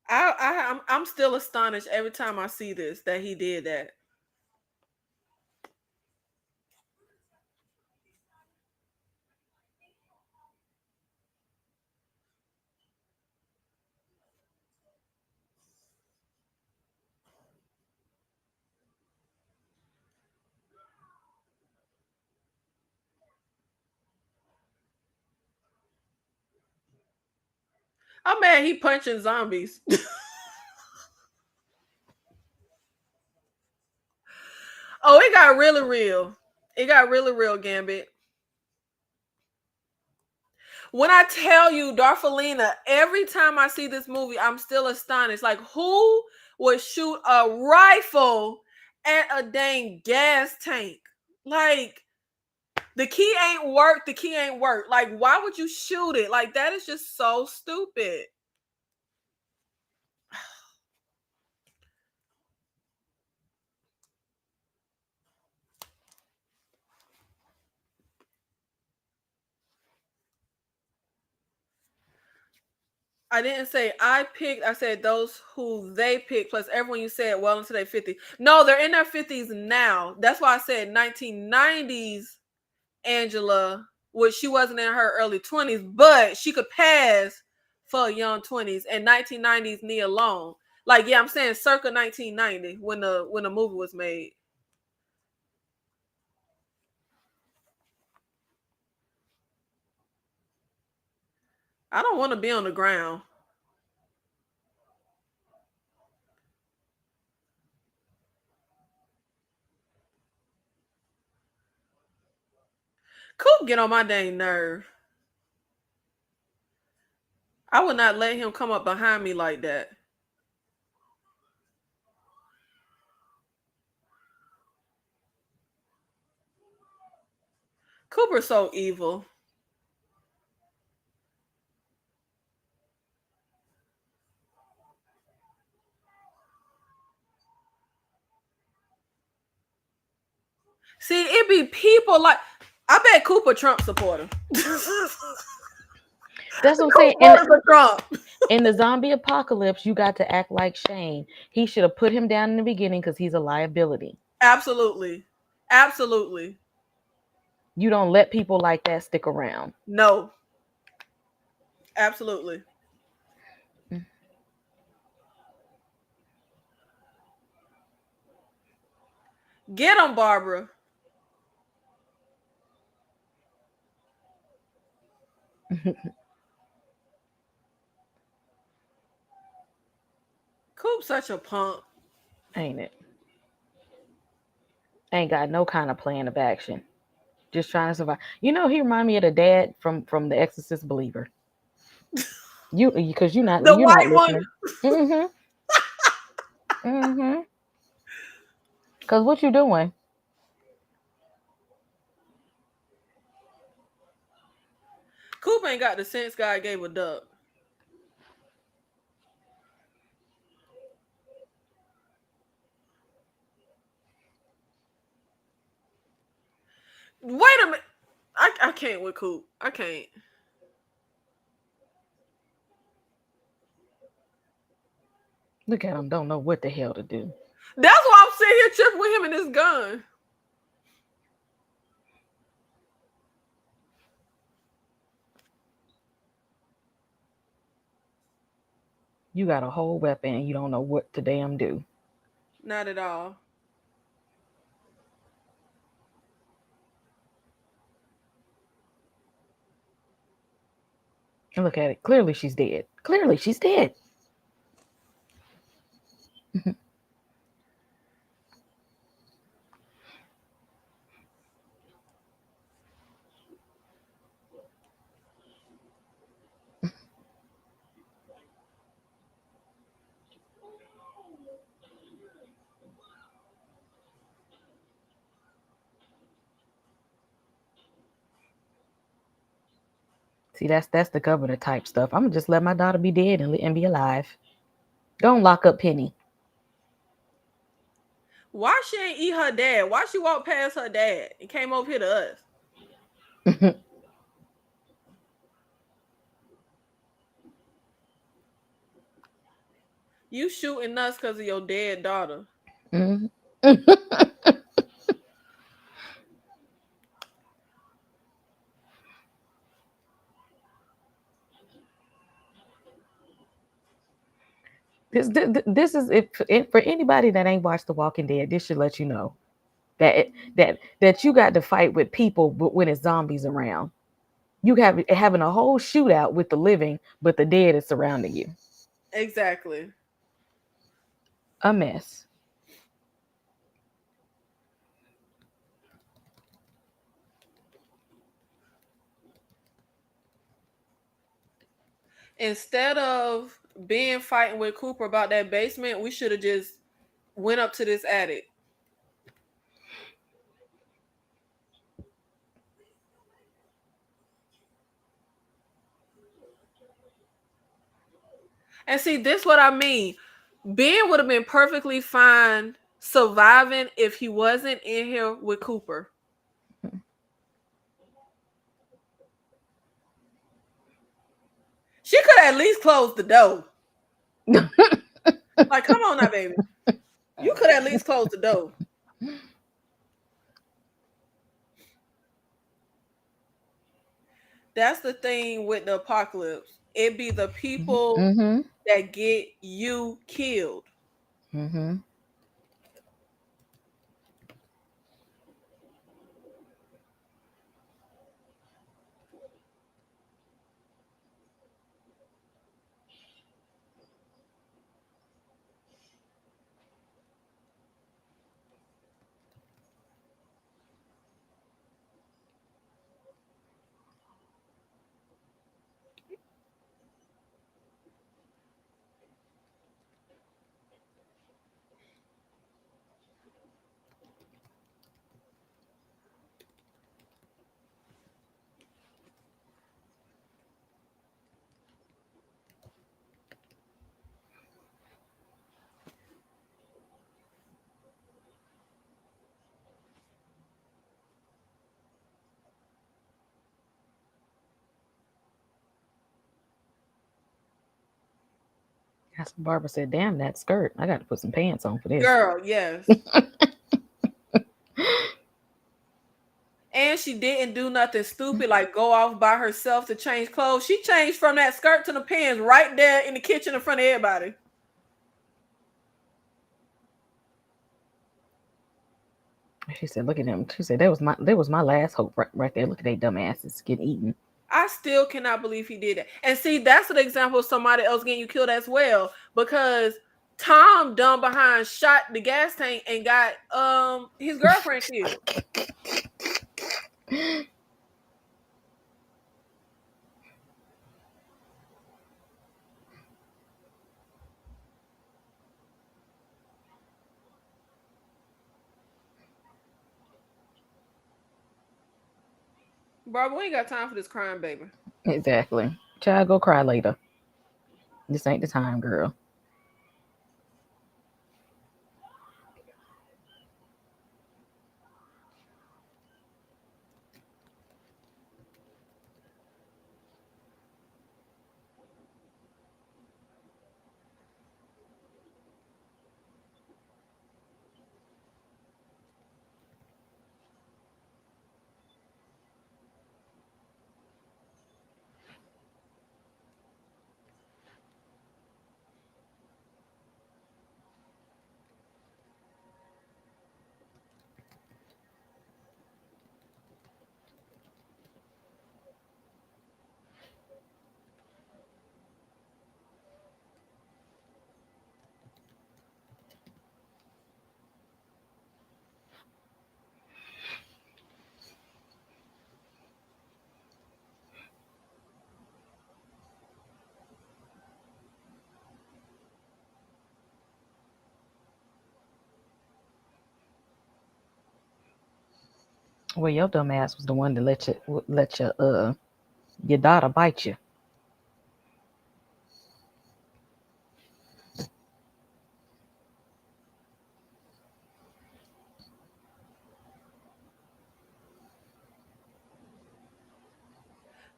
I'm still astonished every time I see this that he did that. I'm mad he punching zombies. Oh, it got really real. It got really real, Gambit. When I tell you, Darfalina, every time I see this movie, I'm still astonished. Like, who would shoot a rifle at a dang gas tank? Like, the key ain't work. The key ain't work. Like, why would you shoot it? Like, that is just so stupid. I didn't say I picked. I said those who they picked plus everyone you said well into their 50s. No, they're in their 50s now. That's why I said 1990s Angela, which she wasn't in her early 20s, but she could pass for young 20s, and 1990s Nia Long. Like, yeah, I'm saying circa 1990 when the movie was made. I don't want to be on the ground. Coop get on my dang nerve. I would not let him come up behind me like that. Cooper's so evil. See, it be people like I bet Cooper Trump supporter. That's what I'm saying. Cooper for Trump. In the zombie apocalypse, you got to act like Shane. He should have put him down in the beginning because he's a liability. Absolutely. Absolutely. You don't let people like that stick around. No. Absolutely. Get him, Barbara. Coop's such a punk. Ain't it? Ain't got no kind of plan of action. Just trying to survive. You know, he remind me of the dad from The Exorcist Believer. You because The you're not white one. listening. Mm-hmm. Mm-hmm. Because what you doing? Coop ain't got the sense God gave a duck. Wait a minute. I can't with Coop. I can't. Look at him. Don't know what the hell to do. That's why I'm sitting here tripping with him and this gun. You got a whole weapon and you don't know what to damn do. Not at all. And look at it. Clearly she's dead. Clearly she's dead. See, that's the governor type stuff. I'm gonna just let my daughter be dead and be alive. Don't lock up Penny. Why she ain't eat her dad? Why she walked past her dad and came over here to us? You shooting us because of your dead daughter. Mhm. This is if for anybody that ain't watched The Walking Dead, this should let you know that you got to fight with people, but when it's zombies around, you have having a whole shootout with the living, but the dead is surrounding you. Exactly. A mess. Instead of being fighting with Cooper about that basement, we should have just went up to this attic. And see, this what I mean. Ben would have been perfectly fine surviving if he wasn't in here with Cooper. She could at least close the door. Like, come on now, baby. You could at least close the door. That's the thing with the apocalypse. It be the people Mm-hmm. that get you killed. Mm-hmm. That's what Barbara said. Damn that skirt. I got to put some pants on for this. Girl, yes. And she didn't do nothing stupid like go off by herself to change clothes. She changed from that skirt to the pants right there in the kitchen in front of everybody. She said, "Look at them." She said, "That was my last hope right there. Look at they dumb asses getting eaten." I still cannot believe he did that. And see, that's an example of somebody else getting you killed as well. Because Tom dumb behind shot the gas tank and got his girlfriend killed. Barbara, we ain't got time for this crime, baby. Exactly. Child, go cry later. This ain't the time, girl. Well, your dumb ass was the one to let you Your daughter bite you.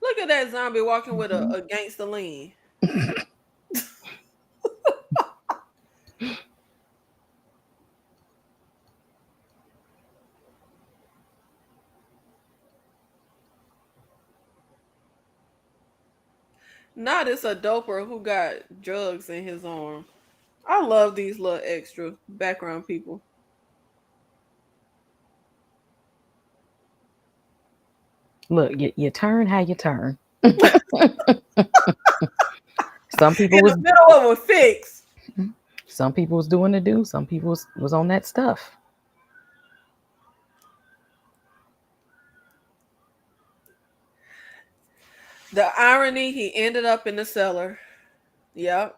Look at that zombie walking with Mhm. a gangster lean. Not it's a doper who got drugs in his arm. I love these little extra background people. Look, you turn how you turn. Some people In the was middle of a fix. some people was doing the do. Some people was on that stuff. The irony, he ended up in the cellar. Yep.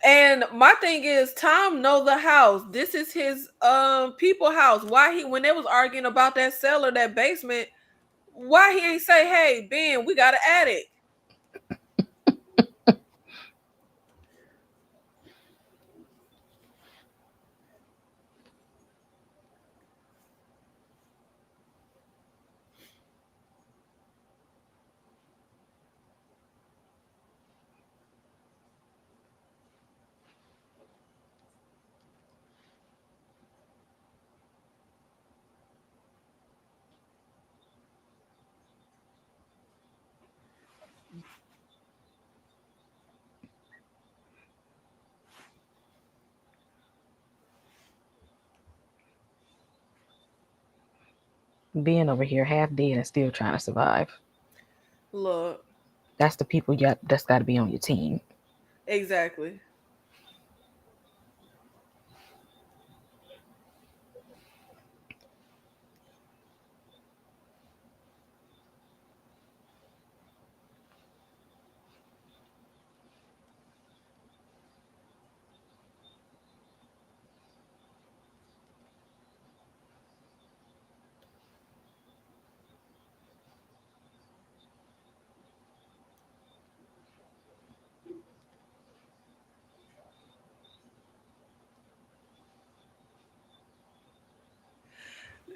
And my thing is, Tom know the house. This is his people house. Why he when they was arguing about that cellar, that basement, why he ain't say, hey, Ben, we got an attic? Being over here half dead and still trying to survive. Look, That's the people that's got to be on your team. exactly.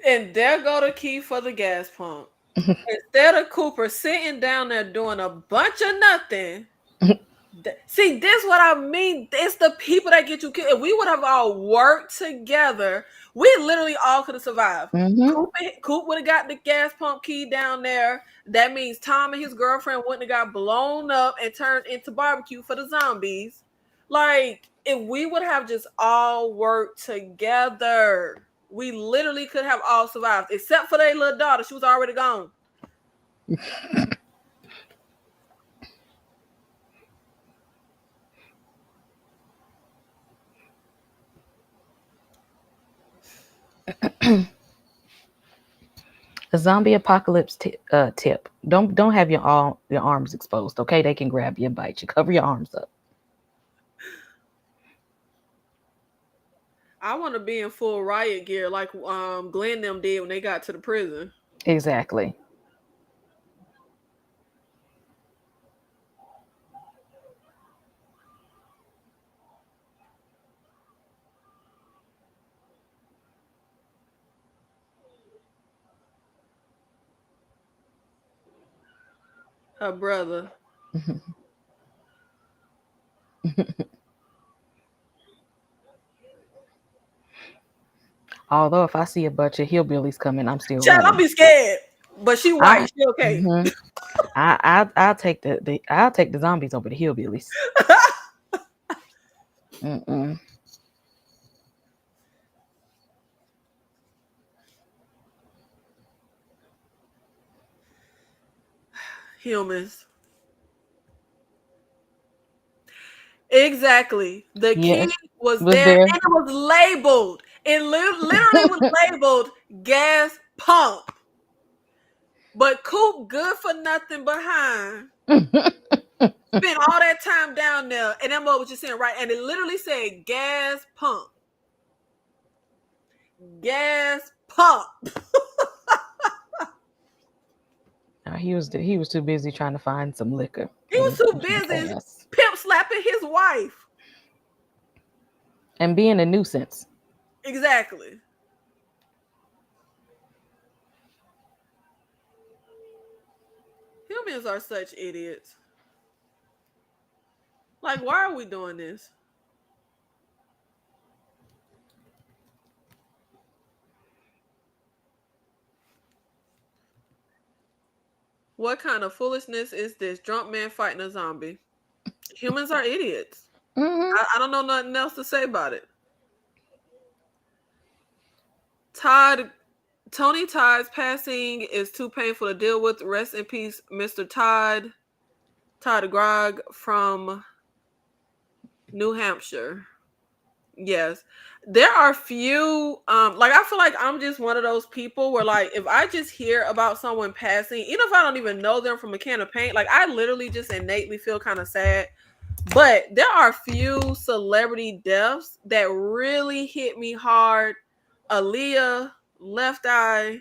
And there go the key for the gas pump. Instead of Cooper sitting down there doing a bunch of nothing. See, this what I mean. It's the people that get you killed. If we would have all worked together, we literally all could have survived. Hmm. Coop would have got the gas pump key down there. That means Tom and his girlfriend wouldn't have got blown up and turned into barbecue for the zombies. Like, if we would have just all worked together, we literally could have all survived, except for their little daughter. She was already gone. A zombie apocalypse tip: don't have your arms exposed. Okay, they can grab you and bite you. Cover your arms up. I want to be in full riot gear like Glenn them did when they got to the prison. Exactly. Her brother. Although if I see a bunch of hillbillies coming, I'm still Child, I'll running. be scared. But she I white. She okay. hmm I'll take I'll take the zombies over the hillbillies. Mm-mm. Humans. Exactly. The Yeah, key was was there there. and it was labeled. It literally was labeled gas pump. But Coop, good for nothing behind, spent all that time down there, and that mother was just saying right, and it literally said gas pump, gas pump. He was too busy trying to find some liquor He was too in the busy past pimp slapping his wife. and being a nuisance. Exactly. Humans are such idiots. Like, why are we doing this? What kind of foolishness is this? Drunk man fighting a zombie. Humans are idiots. Hmm. I don't know nothing else to say about it. Todd Tony Todd's passing is too painful to deal with. Rest in peace, Mr. Todd. Todd Grog from New Hampshire. Yes. There are few like I feel like I'm just one of those people where like if I just hear about someone passing, even if I don't even know them from a can of paint, like I literally just innately feel kind of sad. But there are few celebrity deaths that really hit me hard. Aaliyah, Left Eye,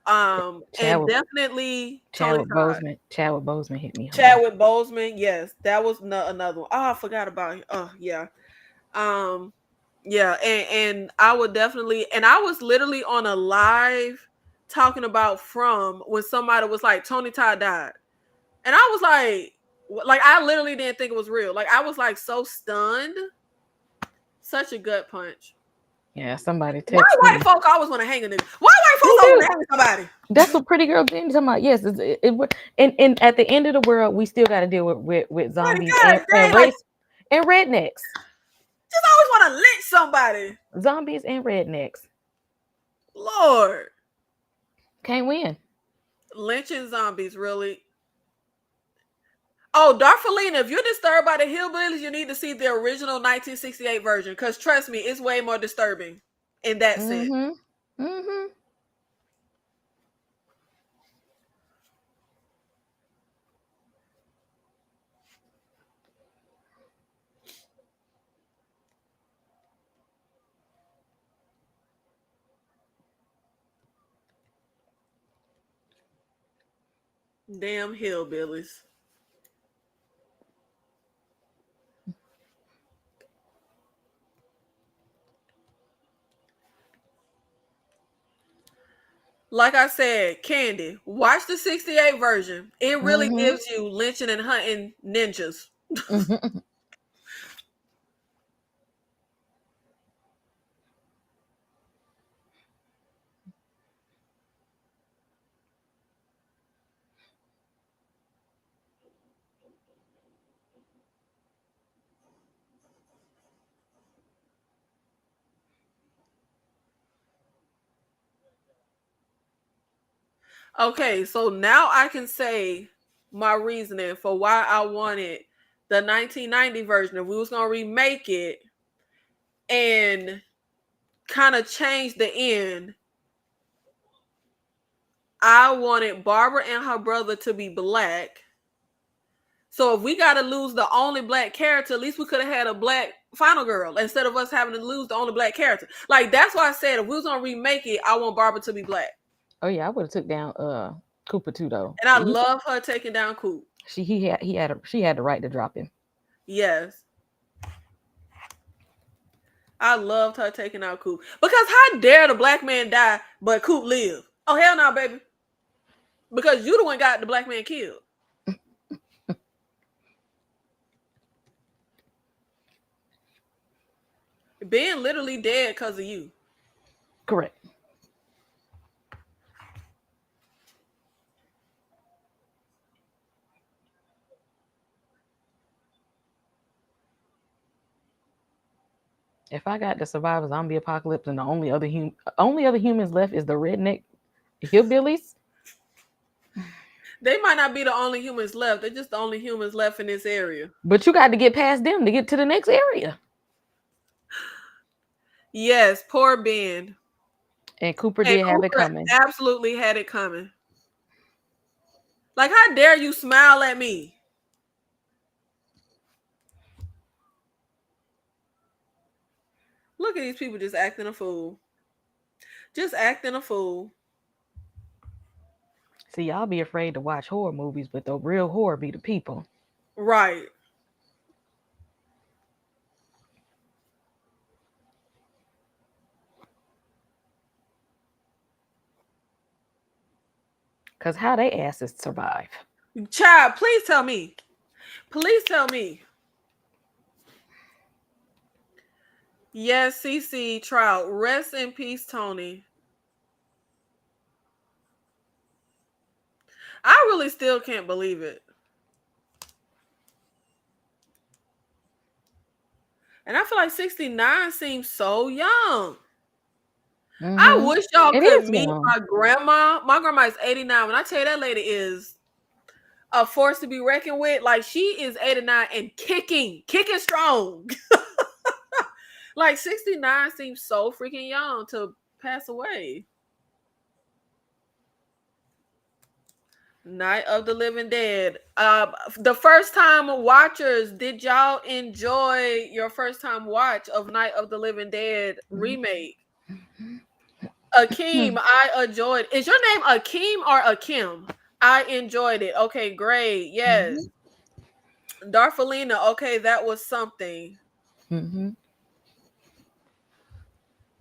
and Chadwick definitely Tony Chadwick Todd. Boseman Chadwick Boseman hit me hard. Chadwick Boseman, yes, that was another one. Oh, I forgot about him. Oh, yeah. Um, yeah, and I would definitely, and I was literally on a live talking about from when somebody was like, Tony Todd died. And I was like, I literally didn't think it was real. Like, I was like so stunned. Such a gut punch. Yeah, somebody Why text white me. folk always want to hang a nigga? Why white They folks always want do. to hang somebody? That's what Pretty Girl Jenny talking about. Yes, and at the end of the world, we still got to deal with Like, zombies God and dang, like, race and rednecks. just always want to lynch somebody. Zombies and rednecks Lord. can't win. Lynching zombies, really? Oh, Darfalina, if you're disturbed by the hillbillies, you need to see the original 1968 version. Because trust me, it's way more disturbing in that sense. Mm-hmm. Mm-hmm. Damn hillbillies. Like I said, Candy, watch the 68 version. It really Mm-hmm. gives you lynching and hunting ninjas. Mm-hmm. Okay, so now I can say my reasoning for why I wanted the 1990 version. If we was gonna remake it and kind of change the end, I wanted Barbara and her brother to be black. So if we gotta lose the only black character, at least we could have had a black final girl instead of us having to lose the only black character. Like that's why I said if we was gonna remake it, I want Barbara to be black. Oh yeah, I would have took down Cooper too though. And I love her taking down Coop. She had the right to drop him. Yes. I loved her taking out Coop. Because how dare the black man die but Coop live? Oh hell no, baby. Because you the one got the black man killed. Being literally dead because of you. Correct. If I got to survive a zombie apocalypse and the only other humans left is the redneck hillbillies, They might not be the only humans left. They're just the only humans left in this area. but you got to get past them to get to the next area. Yes, poor Ben. And Cooper And did have it Cooper coming. absolutely had it coming. Like, how dare you smile at me? Look at these people just acting a fool. Just acting a fool. See, y'all be afraid to watch horror movies, but the real horror be the people. Right. Cause how they asses survive. Child, please tell me. Please tell me. Yes, CC Trout. Rest in peace, Tony. I really still can't believe it. And I feel like 69 seems so young. I Mm-hmm. wish y'all It could is meet young. my grandma. My grandma is 89. When I tell you that lady is a force to be reckoned with, like she is 89 and kicking strong. Like 69 seems so freaking young to pass away. Night of the Living Dead. The first time watchers, did y'all enjoy your first time watch of Night of the Living Dead remake? Akeem, I enjoyed. Is your name Akeem or Akim? I enjoyed it. Okay, great. Yes. Mm-hmm. Darfalina, okay, that was something. Mm-hmm.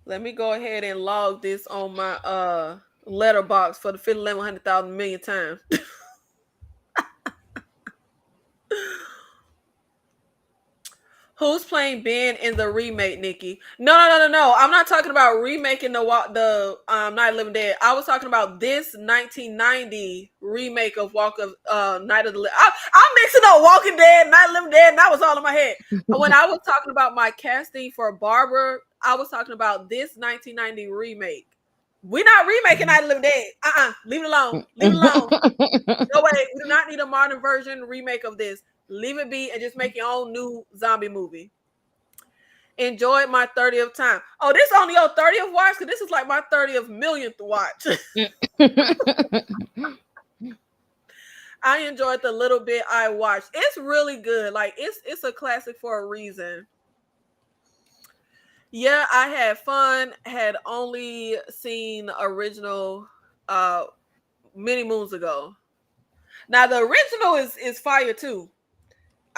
Let me go ahead and log this on my letterbox for the 50, 11, 100,000 million times. Who's playing Ben in the remake, Nikki? No. I'm not talking about remaking the Night of the Living Dead. I was talking about this 1990 remake of Walk of Night of the Living. I'm mixing up Walking Dead, Night of the Living Dead, and that was all in my head. When I was talking about my casting for Barbara, I was talking about this 1990 remake. We're not remaking Night of the Living Dead. Leave it alone. Leave it alone. No way. We do not need a modern version remake of this. Leave it be and just make your own new zombie movie. Enjoyed my 30th time. Oh, this only your 30th watch? Because this is like my 30th millionth watch. I enjoyed the little bit I watched. It's really good. Like it's a classic for a reason. Yeah, I had fun. Had only seen original many moons ago. Now the original is fire too.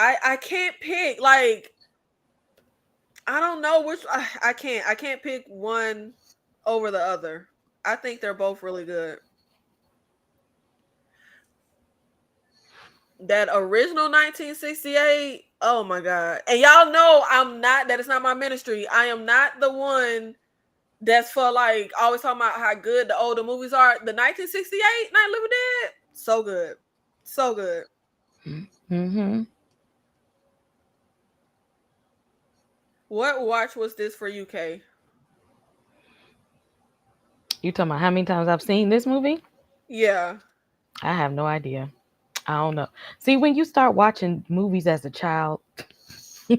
I can't pick like I don't know which I can't pick one over the other. I think they're both really good. That original 1968, oh my god. And y'all know that is not my ministry. I am not the one that's for like always talking about how good the older movies are. The 1968 Night Living Dead, so good. So good. Mm-hmm. What watch was this for UK? You talking about how many times I've seen this movie? Yeah. I have no idea. I don't know. See, when you start watching movies as a child, when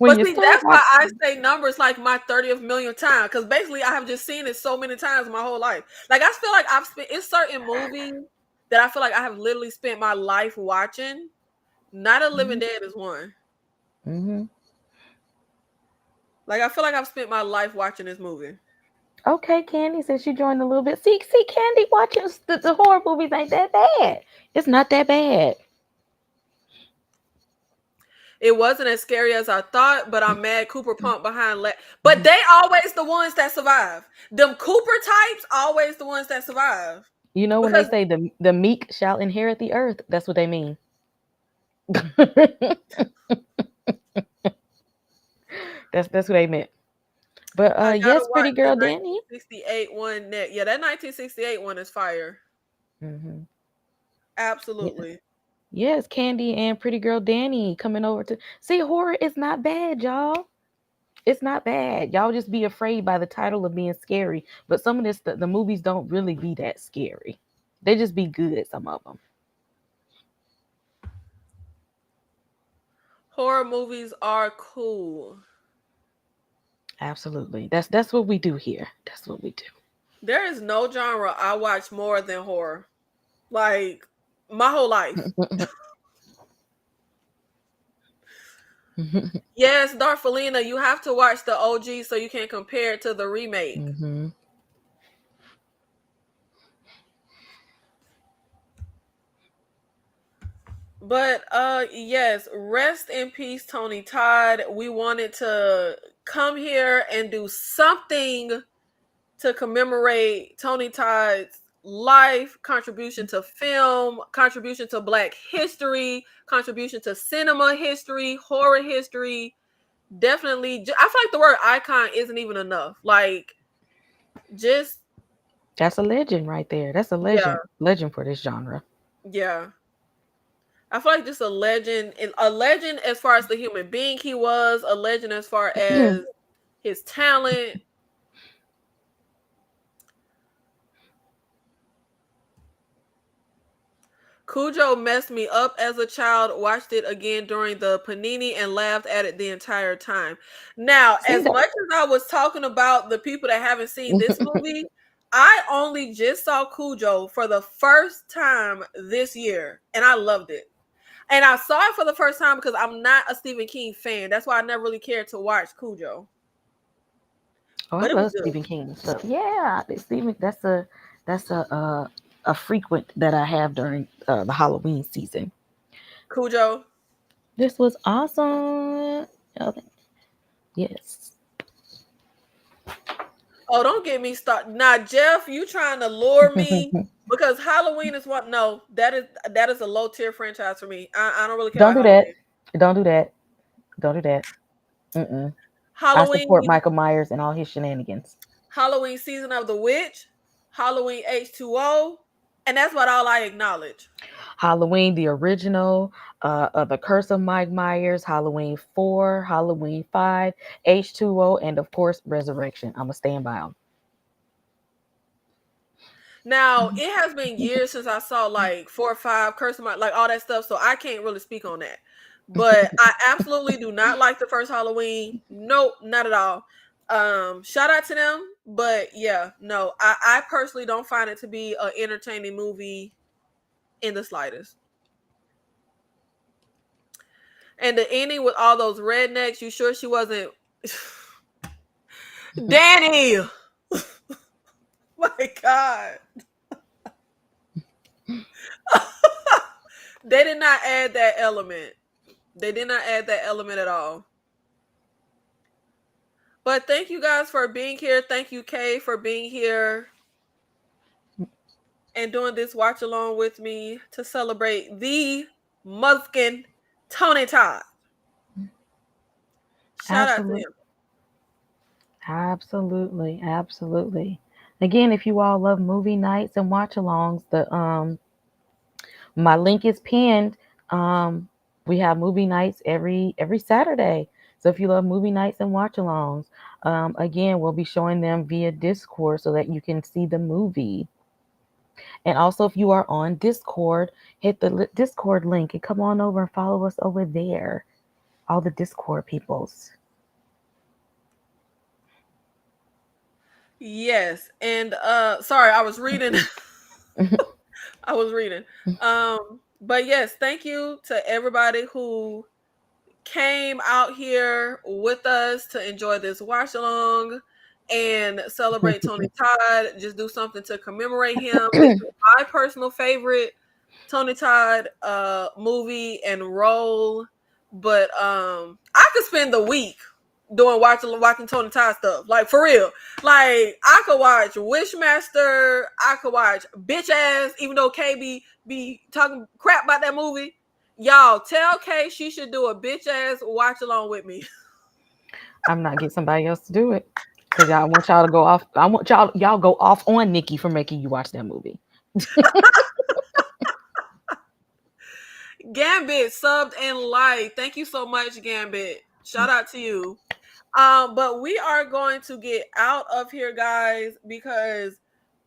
But you see, start that's why I watching, say numbers like my 30th million time. Because basically, I have just seen it so many times my whole life. Like, I feel like I've spent, it's certain movies that I feel like I have literally spent my life watching. Not a Living hmm Dead is one. hmm Like, I feel like I've spent my life watching this movie. okay, Candy says she joined a little bit. See, Candy watching the horror movies ain't that bad. It's not that bad. It wasn't as scary as I thought, but I'm mad Cooper Pump behind. But they always the ones that survive. Them Cooper types always the ones that survive. You know when they Because say the meek shall inherit the earth, that's what they mean. That's what they meant. But I gotta yes, watch pretty the girl Danny. 1968 one net. Yeah, that 1968 one is fire. hmm Yeah. Absolutely. Yes, Candy and pretty girl Danny coming over to see horror is not bad, y'all. It's not bad. Y'all just be afraid by the title of being scary. But some of this, the movies don't really be that scary. They just be good, some of them. Horror movies are cool. Absolutely. That's what we do here. That's what we do. There is no genre I watch more than horror. Like my whole life. Yes, Darfalina, you have to watch the OG so you can compare it to the remake. hmm But yes, rest in peace, Tony Todd. We wanted to come here and do something to commemorate Tony Todd's life, contribution to film, contribution to Black history, contribution to cinema history, horror history. Definitely, I feel like the word icon isn't even enough. Like, just That's a legend right there. That's a yeah, legend for this genre. yeah. I feel like just a legend as far as the human being he was, a legend as far as his talent. Cujo messed me up as a child, watched it again during the panini and laughed at it the entire time. Now, See as that? much as I was talking about the people that haven't seen this movie, I only just saw Cujo for the first time this year and I loved it. And I saw it for the first time because I'm not a Stephen King fan. That's why I never really cared to watch Cujo. Oh, I But it was love good. Stephen King stuff. Yeah, Stephen. That's a frequent that I have during the Halloween season. Cujo. This was awesome. Oh, yes. Oh, don't get me started. Now, Jeff, you trying to lure me because Halloween is what? No, that is a low tier franchise for me. I don't really care Don't about do that. Halloween. Don't do that. Don't do that. Mm-mm. I support Halloween, Michael Myers and all his shenanigans. Halloween season of the witch, Halloween H2O, and that's what all I acknowledge. Halloween, the original, The Curse of Mike Myers, Halloween 4, Halloween 5, H2O, and of course, Resurrection. I'm going to stand by them. Now it has been years since I saw like 4 or 5 Curse of My, like all that stuff, so I can't really speak on that. But I absolutely do not like the first Halloween. Nope, not at all. Shout out to them, but yeah, no, I personally don't find it to be an entertaining movie in the slightest. And the ending with all those rednecks, you sure she wasn't Danny? My God. They did not add that element. They did not add that element at all. But thank you guys for being here. Thank you, Kay, for being here and doing this watch along with me to celebrate the Muskin Tony Todd. Shout out to Absolutely. him. Absolutely. Absolutely. Again, if you all love movie nights and watch alongs, my link is pinned. We have movie nights every Saturday. So if you love movie nights and watch alongs, again, we'll be showing them via Discord so that you can see the movie. And also, if you are on Discord, hit the Discord link and come on over and follow us over there. All the Discord peoples. Yes. And sorry, I was reading. I was reading. But yes, thank you to everybody who came out here with us to enjoy this watch along and celebrate Tony Todd. Just do something to commemorate him. This is my personal favorite Tony Todd movie and role. But I could spend the week doing watching Tony Todd stuff. Like for real. Like I could watch Wishmaster, I could watch Bitch Ass, even though KB be talking crap about that movie. Y'all tell Kay she should do a bitch ass watch along with me. I'm not getting somebody else to do it because I want y'all to go off. I want y'all go off on Nikki for making you watch that movie. Gambit subbed and liked. Thank you so much, Gambit. Shout out to you. But we are going to get out of here, guys, because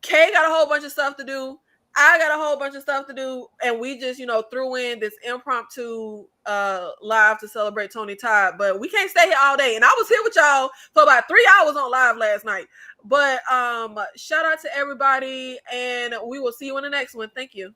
Kay got a whole bunch of stuff to do. I got a whole bunch of stuff to do, and we just, threw in this impromptu live to celebrate Tony Todd. But we can't stay here all day. And I was here with y'all for about 3 hours on live last night. But shout out to everybody, and we will see you in the next one. Thank you.